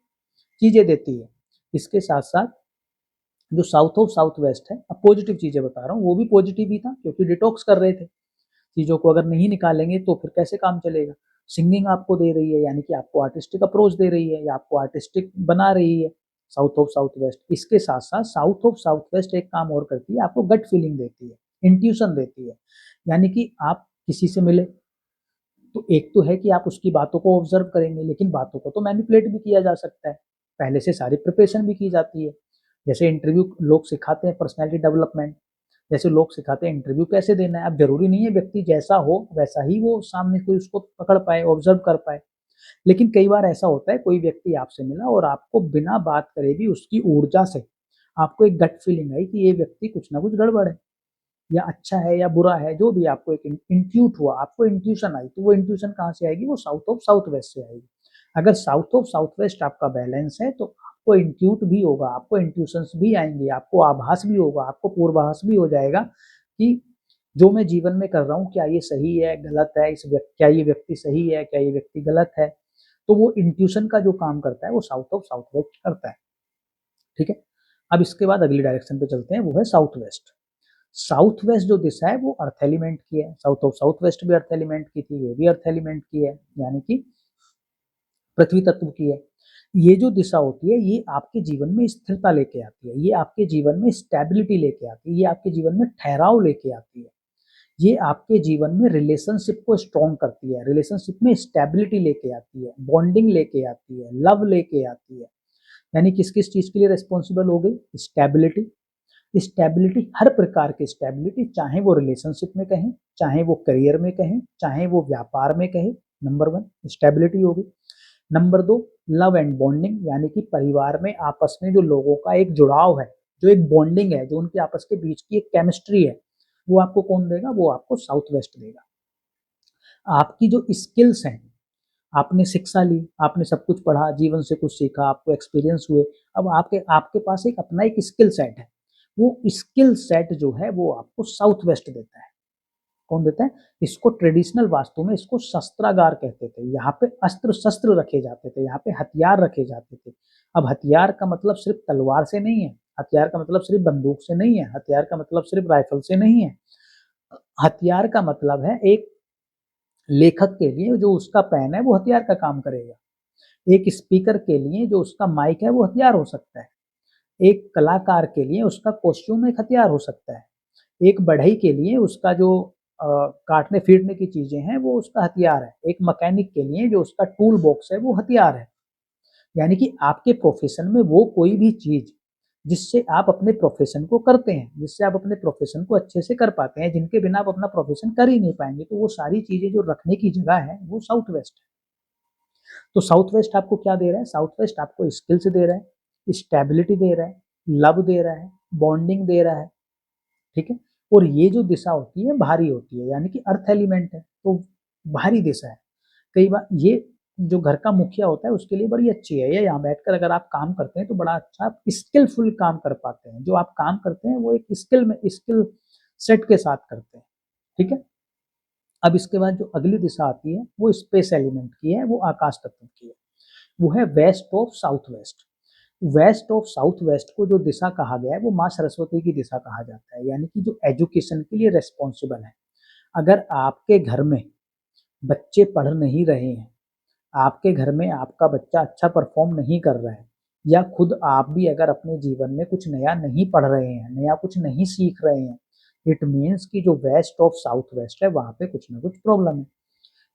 चीजें देती है। इसके साथ साथ जो साउथ ऑफ साउथ वेस्ट है, अब पॉजिटिव चीजें बता रहा हूँ, वो भी पॉजिटिव ही था, क्योंकि डिटॉक्स कर रहे थे। चीजों को अगर नहीं निकालेंगे तो फिर कैसे काम चलेगा? सिंगिंग आपको दे रही है, यानी कि आपको आर्टिस्टिक अप्रोच दे रही है, या आपको आर्टिस्टिक बना रही है, साउथ ऑफ साउथ वेस्ट। इसके साथ साथ साउथ ऑफ साउथ वेस्ट एक काम और करती है, आपको गट फीलिंग देती है, इंट्यूशन देती है। यानी कि आप किसी से मिले, तो एक तो है कि आप उसकी बातों को ऑब्जर्व करेंगे, लेकिन बातों को तो मैनिपुलेट भी किया जा सकता है, पहले से सारी प्रिपरेशन भी की जाती है। जैसे इंटरव्यू लोग सिखाते हैं, पर्सनैलिटी डेवलपमेंट, जैसे लोग सिखाते हैं इंटरव्यू कैसे देना है। अब जरूरी नहीं है व्यक्ति जैसा हो वैसा ही वो सामने कोई उसको पकड़ पाए, ऑब्जर्व कर पाए। लेकिन कई बार ऐसा होता है, कोई व्यक्ति आपसे मिला और आपको बिना बात करे भी उसकी ऊर्जा से आपको एक गट फीलिंग आई कि ये व्यक्ति कुछ ना कुछ गड़बड़ है, या अच्छा है या बुरा है, जो भी आपको एक इंट्यूट हुआ, आपको इंट्यूशन आई, तो वो इंट्यूशन कहाँ से आएगी? वो साउथ ऑफ साउथ वेस्ट से आएगी। अगर साउथ ऑफ साउथ वेस्ट आपका बैलेंस है, तो आपको इंट्यूट भी होगा, आपको इंट्यूशंस भी आएंगे, आपको आभास भी होगा, आपको पूर्वाभास भी हो जाएगा कि जो मैं जीवन में कर रहा हूँ क्या ये सही है, गलत है, क्या ये व्यक्ति सही है, क्या ये व्यक्ति गलत है। तो वो इंट्यूशन का जो काम करता है वो साउथ ऑफ साउथ वेस्ट करता है। ठीक है। अब इसके बाद अगली डायरेक्शन पे चलते हैं, वो है साउथ वेस्ट। साउथ वेस्ट जो दिशा है वो अर्थ एलिमेंट की है, साउथ ऑफ साउथ वेस्ट भी अर्थ एलिमेंट की थी, ये भी अर्थ एलिमेंट की है, यानी कि पृथ्वी तत्व की है। ये जो दिशा होती है ये आपके जीवन में स्थिरता लेके आती है, ये आपके जीवन में स्टेबिलिटी लेके आती है, ये आपके जीवन में ठहराव लेके आती है, ये आपके जीवन में रिलेशनशिप को स्ट्रॉन्ग करती है, रिलेशनशिप में स्टेबिलिटी लेके आती है, बॉन्डिंग लेके आती है, लव लेके आती है। यानी किस किस चीज के लिए रिस्पॉन्सिबल हो गई? स्टेबिलिटी। स्टेबिलिटी, हर प्रकार की स्टेबिलिटी, चाहे वो रिलेशनशिप में कहें, चाहे वो करियर में कहें, चाहे वो व्यापार में कहें। नंबर वन स्टेबिलिटी होगी। नंबर दो, लव एंड बॉन्डिंग, यानी कि परिवार में आपस में जो लोगों का एक जुड़ाव है, जो एक बॉन्डिंग है, जो उनके आपस के बीच की एक केमिस्ट्री है, वो आपको कौन देगा? वो आपको साउथ वेस्ट देगा। आपकी जो स्किल्स हैं, आपने शिक्षा ली, आपने सब कुछ पढ़ा, जीवन से कुछ सीखा, आपको एक्सपीरियंस हुए, अब आपके आपके पास एक अपना एक स्किल सेट है। वो स्किल सेट जो है वो आपको साउथ वेस्ट देता है। कौन देता है? इसको ट्रेडिशनल वास्तु में इसको शस्त्रागार कहते थे। यहाँ पे अस्त्र शस्त्र रखे जाते थे, यहाँ पे हथियार रखे जाते थे। अब हथियार का मतलब सिर्फ तलवार से नहीं है, हथियार का मतलब सिर्फ बंदूक से नहीं है, हथियार का मतलब सिर्फ राइफल से नहीं है। हथियार का मतलब है एक लेखक के लिए जो उसका पेन है वो हथियार का काम करेगा, एक स्पीकर के लिए जो उसका माइक है वो हथियार हो सकता है, एक कलाकार के लिए उसका कॉस्ट्यूम एक हथियार हो सकता है, एक बढ़ई के लिए उसका जो काटने फीटने की चीजें हैं वो उसका हथियार है, एक मैकेनिक के लिए जो उसका टूल बॉक्स है वो हथियार है। यानी कि आपके प्रोफेशन में वो कोई भी चीज जिससे आप अपने प्रोफेशन को करते हैं, जिससे आप अपने प्रोफेशन को अच्छे से कर पाते हैं, जिनके बिना आप अपना प्रोफेशन कर ही नहीं पाएंगे, तो वो सारी चीजें जो रखने की जगह है वो साउथ वेस्ट है। तो साउथ वेस्ट आपको क्या दे रहा है? साउथ वेस्ट आपको स्किल्स दे रहा है, स्टेबिलिटी दे रहा है, लव दे रहा है, बॉन्डिंग दे रहा है। ठीक है। और ये जो दिशा होती है भारी होती है, यानी कि अर्थ एलिमेंट है तो भारी दिशा है। कई बार ये जो घर का मुखिया होता है उसके लिए बड़ी अच्छी है, ये यहाँ बैठकर अगर आप काम करते हैं तो बड़ा अच्छा आप स्किलफुल काम कर पाते हैं। जो आप काम करते हैं वो एक स्किल सेट के साथ करते हैं। ठीक है। अब इसके बाद जो अगली दिशा आती है वो स्पेस एलिमेंट की है, वो आकाश तत्व की है, वो है west of south west. West of south west को जो दिशा कहा गया है वो माँ सरस्वती की दिशा कहा जाता है, यानी कि जो एजुकेशन के लिए रेस्पॉन्सिबल है। अगर आपके घर में बच्चे पढ़ नहीं रहे हैं, आपके घर में आपका बच्चा अच्छा परफॉर्म नहीं कर रहा है, या खुद आप भी अगर अपने जीवन में कुछ नया नहीं पढ़ रहे हैं, नया कुछ नहीं सीख रहे हैं, इट मीन्स कि जो वेस्ट ऑफ साउथ वेस्ट है वहां पे कुछ ना कुछ प्रॉब्लम है।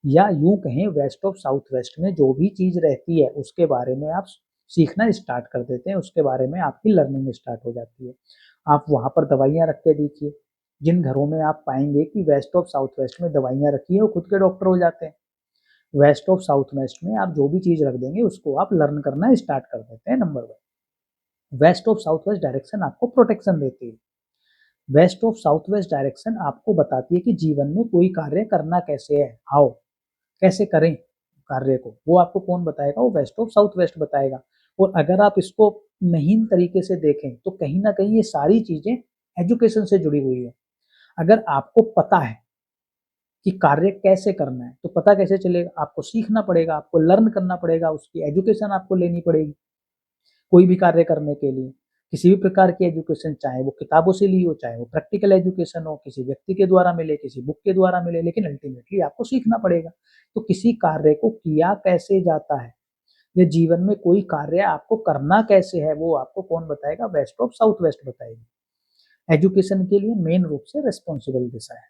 या यूं कहें वेस्ट ऑफ साउथ वेस्ट में जो भी चीज रहती है उसके बारे में आप सीखना स्टार्ट कर देते हैं, उसके बारे में आपकी लर्निंग स्टार्ट हो जाती है। आप वहां पर दवाइयां रख के देखिए, जिन घरों में आप पाएंगे कि वेस्ट ऑफ साउथ वेस्ट में दवाइयां रखी है वो खुद के डॉक्टर हो जाते हैं। वेस्ट ऑफ साउथ वेस्ट में आप जो भी चीज रख देंगे उसको आप लर्न करना स्टार्ट कर देते हैं। Number one, west of south west direction आपको प्रोटेक्शन देती है। West of south west direction आपको बताती है कि जीवन में कोई कार्य करना कैसे है, हाउ, कैसे करें कार्य को, वो आपको कौन बताएगा? वो वेस्ट ऑफ साउथ वेस्ट बताएगा। और अगर आप इसको महीन तरीके से देखें तो कहीं ना कहीं ये सारी चीजें एजुकेशन से जुड़ी हुई है। अगर आपको पता है कि कार्य कैसे करना है तो पता कैसे चलेगा? आपको सीखना पड़ेगा, आपको लर्न करना पड़ेगा, उसकी एजुकेशन आपको लेनी पड़ेगी। कोई भी कार्य करने के लिए किसी भी प्रकार की एजुकेशन, चाहे वो किताबों से ली हो, चाहे वो प्रैक्टिकल एजुकेशन हो, किसी व्यक्ति के द्वारा मिले, किसी बुक के द्वारा मिले, लेकिन अल्टीमेटली आपको सीखना पड़ेगा। तो किसी कार्य को किया कैसे जाता है या जीवन में कोई कार्य आपको करना कैसे है वो आपको कौन बताएगा? वेस्ट ऑफ साउथ वेस्ट बताएगी। एजुकेशन के लिए मेन रूप से रेस्पॉन्सिबल दिशा है।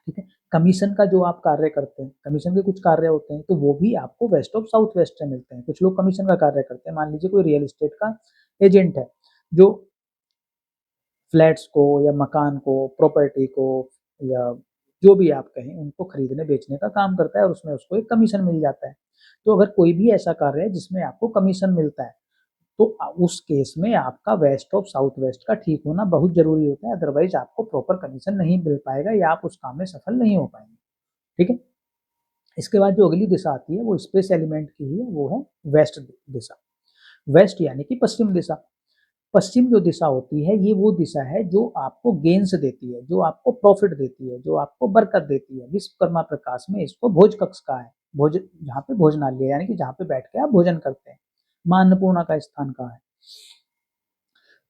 ठीक है। कमीशन का जो आप कार्य करते हैं, कमीशन के कुछ कार्य होते हैं तो वो भी आपको वेस्ट ऑफ साउथ वेस्ट से मिलते हैं। कुछ लोग कमीशन का कार्य करते हैं, मान लीजिए कोई रियल एस्टेट का एजेंट है जो फ्लैट्स को या मकान को, प्रॉपर्टी को, या जो भी आप कहें उनको खरीदने बेचने का काम करता है और उसमें उसको एक कमीशन मिल जाता है। तो अगर कोई भी ऐसा कार्य है जिसमें आपको कमीशन मिलता है तो उस केस में आपका वेस्ट ऑफ साउथ वेस्ट का ठीक होना बहुत जरूरी होता है, अदरवाइज आपको प्रॉपर कमीशन नहीं मिल पाएगा या आप उस काम में सफल नहीं हो पाएंगे। ठीक है। इसके बाद जो अगली दिशा आती है वो स्पेस एलिमेंट की ही है, वो है वेस्ट दिशा। वेस्ट यानी कि पश्चिम दिशा। पश्चिम जो दिशा होती है ये वो दिशा है जो आपको गेन्स देती है, जो आपको प्रॉफिट देती है, जो आपको बरकत देती है। विश्वकर्मा प्रकाश में इसको भोज कक्ष का है, भोज जहाँ पे भोजनालय यानी कि जहाँ पे बैठ के आप भोजन करते हैं, मां अन्नपूर्णा का स्थान कहाँ है।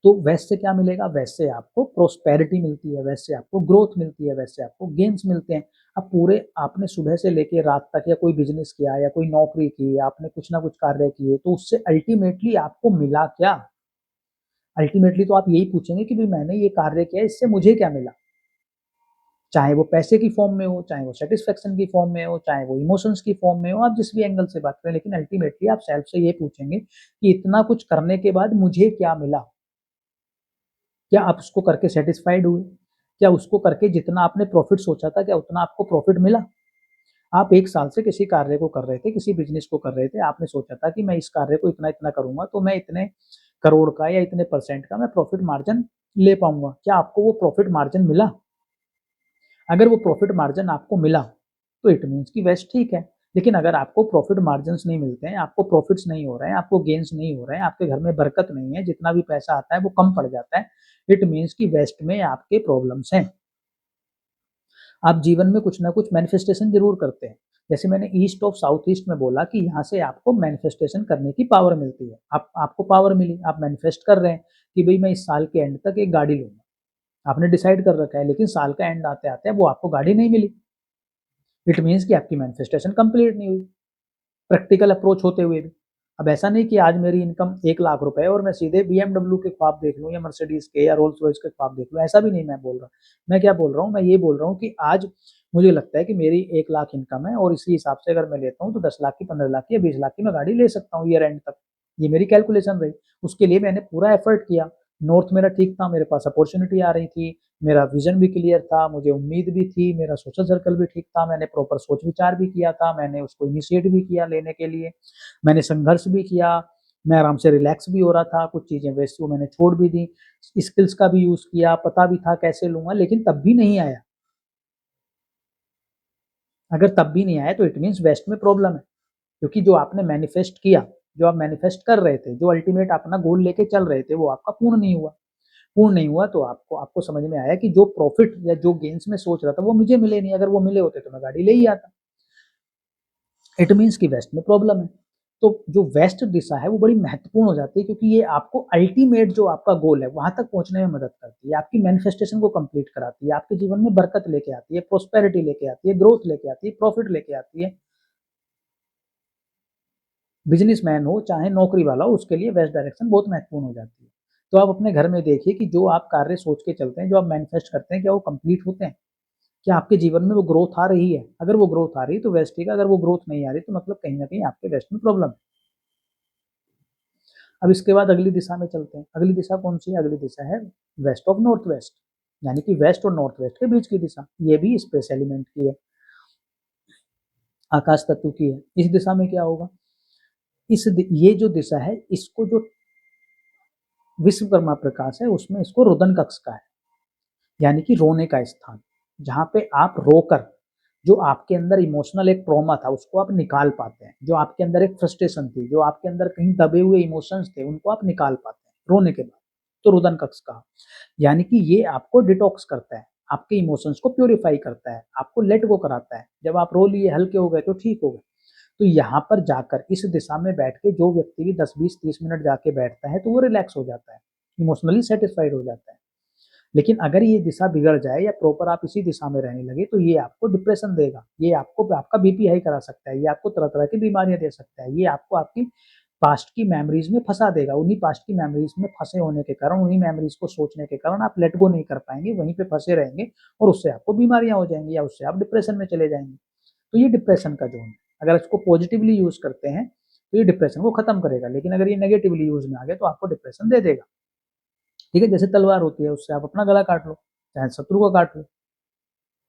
तो वेस्ट से क्या मिलेगा? वेस्ट से आपको प्रोस्पेरिटी मिलती है, वेस्ट से आपको ग्रोथ मिलती है, वेस्ट से आपको गेन्स मिलते हैं। अब पूरे आपने सुबह से लेके रात तक या कोई बिजनेस किया या कोई नौकरी की, आपने कुछ ना कुछ कार्य किए, तो उससे अल्टीमेटली आपको मिला क्या? अल्टीमेटली तो आप यही पूछेंगे कि भाई मैंने ये कार्य किया, इससे मुझे क्या मिला? चाहे वो पैसे की फॉर्म में हो, चाहे वो सेटिस्फेक्शन की फॉर्म में हो, चाहे वो इमोशंस की फॉर्म में हो, आप जिस भी एंगल से बात करें, लेकिन अल्टीमेटली आप सेल्फ से ये पूछेंगे कि इतना कुछ करने के बाद मुझे क्या मिला? क्या आप उसको करके सेटिस्फाइड हुए? क्या उसको करके जितना आपने प्रॉफिट सोचा था क्या उतना आपको प्रॉफिट मिला? आप 1 साल से किसी कार्य को कर रहे थे, किसी बिज़नेस को कर रहे थे, आपने सोचा था कि मैं इस कार्य को इतना-इतना करूँगा तो मैं इतने करोड़ का या इतने परसेंट का मैं प्रॉफिट मार्जिन ले पाऊँगा। क्या आपको वो प्रॉफिट मार्जिन मिला? अगर वो प्रॉफिट मार्जिन आपको मिला तो इट मीन्स कि वेस्ट ठीक है। लेकिन अगर आपको प्रॉफिट मार्जिन्स नहीं मिलते हैं, आपको प्रॉफिट्स नहीं हो रहे हैं, आपको गेन्स नहीं हो रहे हैं, आपके घर में बरकत नहीं है, जितना भी पैसा आता है वो कम पड़ जाता है, इट मीन्स कि वेस्ट में आपके प्रॉब्लम्स हैं। आप जीवन में कुछ ना कुछ मैनिफेस्टेशन जरूर करते हैं। जैसे मैंने ईस्ट ऑफ साउथ ईस्ट में बोला कि यहाँ से आपको मैनिफेस्टेशन करने की पावर मिलती है। आपको पावर मिली, आप मैनिफेस्ट कर रहे हैं कि भाई मैं इस साल के एंड तक एक गाड़ी लूंगा। आपने डिसाइड कर रखा है, लेकिन साल का एंड आते आते वो आपको गाड़ी नहीं मिली। इट मीन्स कि आपकी मैनिफेस्टेशन कंप्लीट नहीं हुई, प्रैक्टिकल अप्रोच होते हुए भी। अब ऐसा नहीं कि आज मेरी इनकम 1 लाख रुपए है और मैं सीधे BMW के ख्वाब देख लूँ या मर्सिडीज के या रोल्स रॉयस के ख्वाब देख लूँ, ऐसा भी नहीं मैं बोल रहा। मैं क्या बोल रहा हूँ, मैं ये बोल रहा हूँ कि आज मुझे लगता है कि मेरी 1 लाख इनकम है और इसी हिसाब से अगर मैं लेता हूँ तो 10 लाख की, 15 लाख की या 20 लाख की मैं गाड़ी ले सकता हूँ ईयर एंड तक। ये मेरी कैलकुलेशन रही, उसके लिए मैंने पूरा एफर्ट किया। नॉर्थ मेरा ठीक था, मेरे पास अपॉर्चुनिटी आ रही थी, मेरा विजन भी क्लियर था, मुझे उम्मीद भी थी, मेरा सोशल सर्कल भी ठीक था, मैंने प्रॉपर सोच विचार भी किया था, मैंने उसको इनिशिएट भी किया लेने के लिए, मैंने संघर्ष भी किया, मैं आराम से रिलैक्स भी हो रहा था, कुछ चीज़ें वैसी वो मैंने छोड़ भी दी, स्किल्स का भी यूज़ किया, पता भी था कैसे लूँगा, लेकिन तब भी नहीं आया। अगर तब भी नहीं आया तो इट मीन्स वेस्ट में प्रॉब्लम है, क्योंकि जो आपने मैनिफेस्ट किया, जो आप मैनिफेस्ट कर रहे थे, जो अल्टीमेट अपना गोल लेके चल रहे थे, वो आपका पूर्ण नहीं हुआ। पूर्ण नहीं हुआ तो आपको आपको समझ में आया कि जो प्रॉफिट या जो गेन्स में सोच रहा था वो मुझे मिले नहीं, अगर वो मिले होते तो मैं गाड़ी ले ही आता। इट मीन्स कि वेस्ट में प्रॉब्लम है। तो जो वेस्ट दिशा है वो बड़ी महत्वपूर्ण हो जाती है, क्योंकि ये आपको अल्टीमेट जो आपका गोल है वहां तक पहुंचने में मदद करती है, आपकी मैनिफेस्टेशन को कंप्लीट कराती है, आपके जीवन में बरकत लेके आती है, प्रोस्पेरिटी लेके आती है, ग्रोथ लेके आती है, प्रॉफिट लेके आती है। बिजनेसमैन हो चाहे नौकरी वाला हो, उसके लिए वेस्ट डायरेक्शन बहुत महत्वपूर्ण हो जाती है। तो आप अपने घर में देखिए कि जो आप कार्य सोच के चलते हैं, जो आप मैनिफेस्ट करते हैं, क्या वो कंप्लीट होते हैं? क्या आपके जीवन में वो ग्रोथ आ रही है? अगर वो ग्रोथ आ रही है तो वेस्ट ठीक है, अगर वो ग्रोथ नहीं आ रही तो मतलब कहीं ना कहीं आपके वेस्ट में प्रॉब्लम है। अब इसके बाद अगली दिशा में चलते हैं। अगली दिशा कौन सी है? अगली दिशा है वेस्ट ऑफ नॉर्थ वेस्ट, यानी कि वेस्ट और नॉर्थ वेस्ट के बीच की दिशा। ये भी स्पेस एलिमेंट की है, आकाश तत्व की है। इस दिशा में क्या होगा? ये जो दिशा है, इसको जो विश्वकर्मा प्रकाश है उसमें इसको रुदन कक्ष का है, यानी कि रोने का स्थान, जहां पे आप रोकर जो आपके अंदर इमोशनल एक ट्रॉमा था उसको आप निकाल पाते हैं, जो आपके अंदर एक फ्रस्ट्रेशन थी, जो आपके अंदर कहीं दबे हुए इमोशंस थे, उनको आप निकाल पाते हैं रोने के बाद। तो रुदन कक्ष का, यानी कि ये आपको डिटॉक्स करता है, आपके इमोशंस को प्योरीफाई करता है, आपको लेट गो कराता है। जब आप रो लिए, हल्के हो गए तो ठीक हो गए। तो यहाँ पर जाकर इस दिशा में बैठ के जो व्यक्ति भी 10 20 30 मिनट जाके बैठता है तो वो रिलैक्स हो जाता है, इमोशनली सेटिस्फाइड हो जाता है। लेकिन अगर ये दिशा बिगड़ जाए या प्रॉपर आप इसी दिशा में रहने लगे तो ये आपको डिप्रेशन देगा, ये आपको आपका बीपी हाई करा सकता है, ये आपको तरह तरह की बीमारियां दे सकता है, ये आपको आपकी पास्ट की मेमोरीज में फंसा देगा। उन्हीं पास्ट की मेमोरीज में फंसे होने के कारण, उन्हीं मेमोरीज को सोचने के कारण आप लेट गो नहीं कर पाएंगे, वहीं पे फंसे रहेंगे और उससे आपको बीमारियां हो जाएंगी या उससे आप डिप्रेशन में चले जाएंगे। तो ये डिप्रेशन का जोन है। अगर इसको पॉजिटिवली यूज करते हैं तो ये डिप्रेशन को खत्म करेगा, लेकिन अगर ये नेगेटिवली यूज में आ गया तो आपको डिप्रेशन दे देगा। ठीक है, जैसे तलवार होती है, उससे आप अपना गला काट लो चाहे शत्रु को काट लो,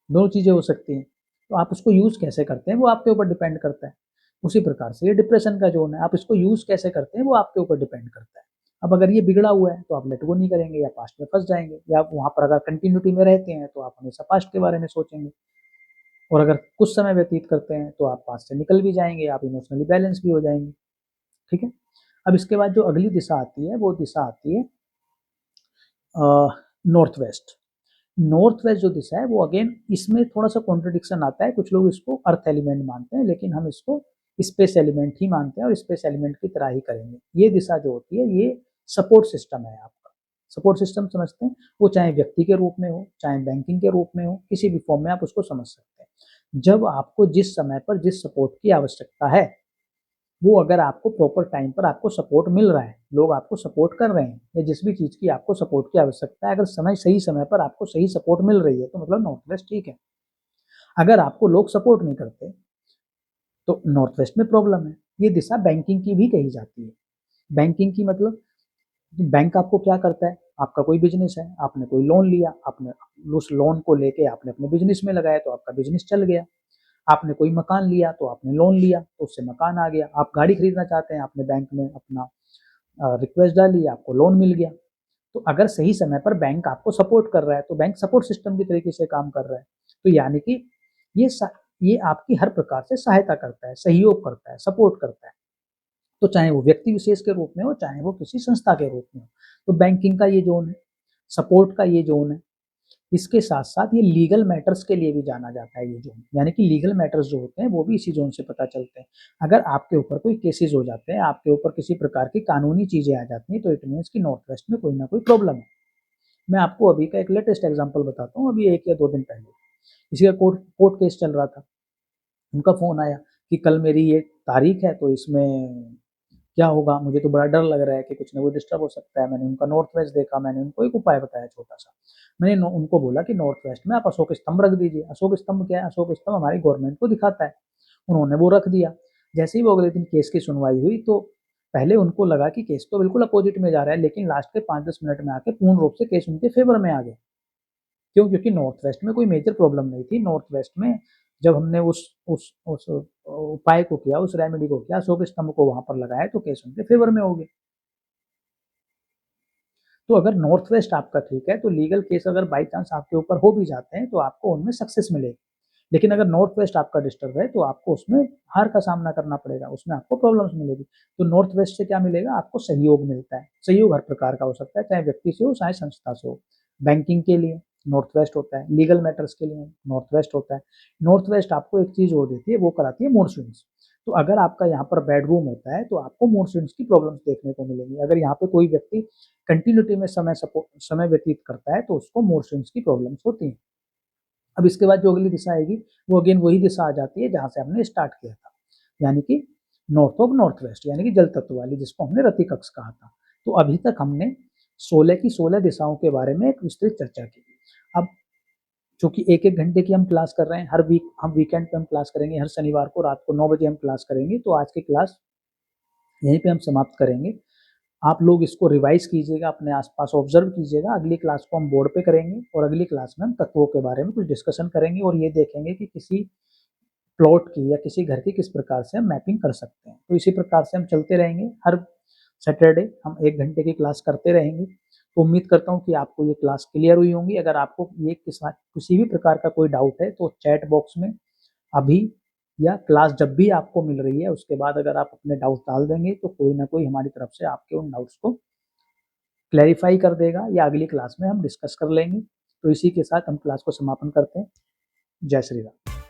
दोनों चीजें हो सकती हैं। तो आप उसको यूज कैसे करते हैं वो आपके ऊपर डिपेंड करता है। उसी प्रकार से ये डिप्रेशन का जोन है, आप इसको यूज कैसे करते हैं वो आपके ऊपर डिपेंड करता है। अब अगर ये बिगड़ा हुआ है तो आप लेट गो नहीं करेंगे या पास्ट में फंस जाएंगे, या वहां पर अगर कंटिन्यूटी में रहते हैं तो आप हमेशा पास्ट के बारे में सोचेंगे, और अगर कुछ समय व्यतीत करते हैं तो आप पास्ट से निकल भी जाएंगे, आप इमोशनली बैलेंस भी हो जाएंगे। ठीक है। अब इसके बाद जो अगली दिशा आती है वो दिशा आती है नॉर्थ वेस्ट। नॉर्थ वेस्ट जो दिशा है वो अगेन इसमें थोड़ा सा कॉन्ट्रडिक्शन आता है, कुछ लोग इसको अर्थ एलिमेंट मानते हैं लेकिन हम इसको स्पेस एलिमेंट ही मानते हैं और स्पेस एलिमेंट की तरह ही करेंगे। ये दिशा जो होती है ये सपोर्ट सिस्टम है आपका, सपोर्ट सिस्टम समझते हैं, वो चाहे व्यक्ति के रूप में हो चाहे बैंकिंग के रूप में हो, किसी भी फॉर्म में आप उसको समझ सकते हैं। जब आपको जिस समय पर जिस सपोर्ट की आवश्यकता है, वो अगर आपको प्रॉपर टाइम पर आपको सपोर्ट मिल रहा है, लोग आपको सपोर्ट कर रहे हैं, या जिस भी चीज की आपको सपोर्ट की आवश्यकता है, अगर सही समय पर आपको सही सपोर्ट मिल रही है तो मतलब नॉर्थ वेस्ट ठीक है। अगर आपको लोग सपोर्ट नहीं करते तो नॉर्थ वेस्ट में प्रॉब्लम है। ये दिशा बैंकिंग की भी कही जाती है। बैंकिंग की मतलब बैंक आपको क्या करता है, आपका कोई बिजनेस है, आपने कोई लोन लिया, आपने उस लोन को लेके आपने अपने बिजनेस में लगाया तो आपका बिजनेस चल गया। आपने कोई मकान लिया तो आपने लोन लिया तो उससे मकान आ गया। आप गाड़ी खरीदना चाहते हैं, आपने बैंक में अपना रिक्वेस्ट डाली, आपको लोन मिल गया। तो अगर सही समय पर बैंक आपको सपोर्ट कर रहा है तो बैंक सपोर्ट सिस्टम की तरीके से काम कर रहा है। तो यानी कि ये ये आपकी हर प्रकार से सहायता करता है, सहयोग करता है, सपोर्ट करता है। तो चाहे वो व्यक्ति विशेष के रूप में हो, चाहे वो किसी संस्था के रूप में हो। तो बैंकिंग का ये जोन है, सपोर्ट का ये जोन है। इसके साथ-साथ ये लीगल मैटर्स के लिए भी जाना जाता है ये ज़ोन, यानी कि लीगल मैटर्स जो होते हैं वो भी इसी ज़ोन से पता चलते हैं। अगर आपके ऊपर कोई केसेज़ हो जाते हैं, आपके ऊपर किसी प्रकार की कानूनी चीज़ें आ जाती हैं, तो इट मीन्स कि नॉर्थ वेस्ट में कोई ना कोई प्रॉब्लम है। मैं आपको अभी का एक लेटेस्ट एग्ज़ाम्पल बताता हूँ, अभी 1 या 2 दिन पहले। किसी का कोर्ट कोर्ट केस चल रहा था। उनका फ़ोन आया कि कल मेरी ये तारीख है, तो इसमें क्या होगा? मुझे तो बड़ा डर लग रहा है कि कुछ ना कुछ डिस्टर्ब हो सकता है। मैंने उनका नॉर्थ वेस्ट देखा, मैंने उनको एक उपाय बताया छोटा-सा। मैंने नो उनको बोला कि नॉर्थ वेस्ट में आप अशोक स्तंभ रख दीजिए। अशोक स्तंभ क्या है? अशोक स्तंभ हमारी गवर्नमेंट को दिखाता है। उन्होंने वो रख दिया। जैसे ही वो अगले दिन केस की सुनवाई हुई, तो पहले उनको लगा कि केस तो बिल्कुल अपोज़िट में जा रहा है, लेकिन लास्ट के 5-10 मिनट में आके पूर्ण रूप से केस उनके फ़ेवर में आ गया। क्यों? क्योंकि नॉर्थ वेस्ट में कोई मेजर प्रॉब्लम नहीं थी। नॉर्थ वेस्ट में जब हमने उस उपाय को किया, उस रेमेडी को किया, अशोक स्तंभ को वहाँ पर लगाया, तो केस उनके फ़ेवर में हो गया। तो अगर नॉर्थ वेस्ट आपका ठीक है, तो लीगल केस अगर बाय चांस आपके ऊपर हो भी जाते हैं, तो आपको उनमें सक्सेस मिलेगी। लेकिन अगर नॉर्थ वेस्ट आपका डिस्टर्ब है, तो आपको उसमें हार का सामना करना पड़ेगा, उसमें आपको प्रॉब्लम्स मिलेगी। तो नॉर्थ वेस्ट से क्या मिलेगा? आपको सहयोग मिलता है। सहयोग हर प्रकार का हो सकता है, चाहे व्यक्ति से हो, चाहे संस्था से हो। बैंकिंग के लिए नॉर्थ वेस्ट होता है, लीगल मैटर्स के लिए नॉर्थ वेस्ट होता है। नॉर्थ वेस्ट आपको एक चीज़ और देती है, वो कराती है मूड स्विंग्स। तो अगर आपका यहाँ पर बेडरूम होता है, तो आपको मूड स्विंग्स की प्रॉब्लम्स देखने को मिलेंगी। अगर यहाँ पे कोई व्यक्ति कंटिन्यूटी में समय व्यतीत करता है, तो उसको मूड स्विंग्स की प्रॉब्लम्स होती हैं। अब इसके बाद जो अगली दिशा आएगी, वो अगेन वही दिशा आ जाती है जहाँ से हमने स्टार्ट किया था, यानी कि नॉर्थ ऑफ नॉर्थ वेस्ट, यानी कि जल तत्व वाली, जिसको हमने रति कक्ष कहा था। तो अभी तक हमने 16 की 16 दिशाओं के बारे में एक विस्तृत चर्चा की। अब चूंकि एक एक घंटे की हम क्लास कर रहे हैं, हर वीक हम वीकेंड पे हम क्लास करेंगे, हर शनिवार को रात को 9 बजे हम क्लास करेंगे, तो आज की क्लास यहीं पे हम समाप्त करेंगे। आप लोग इसको रिवाइज कीजिएगा, अपने आसपास ऑब्जर्व कीजिएगा। अगली क्लास को हम बोर्ड पे करेंगे, और अगली क्लास में हम तत्वों के बारे में कुछ डिस्कशन करेंगे, और ये देखेंगे कि किसी प्लॉट की या किसी घर की किस प्रकार से हम मैपिंग कर सकते हैं। तो इसी प्रकार से हम चलते रहेंगे, हर सैटरडे हम 1 घंटे की क्लास करते रहेंगे। तो उम्मीद करता हूँ कि आपको ये क्लास क्लियर हुई होंगी। अगर आपको ये किसी भी प्रकार का कोई डाउट है, तो चैट बॉक्स में अभी या क्लास जब भी आपको मिल रही है, उसके बाद अगर आप अपने डाउट डाल देंगे, तो कोई ना कोई हमारी तरफ से आपके उन डाउट्स को क्लैरिफाई कर देगा, या अगली क्लास में हम डिस्कस कर लेंगे। तो इसी के साथ हम क्लास को समापन करते हैं। जय श्री राम।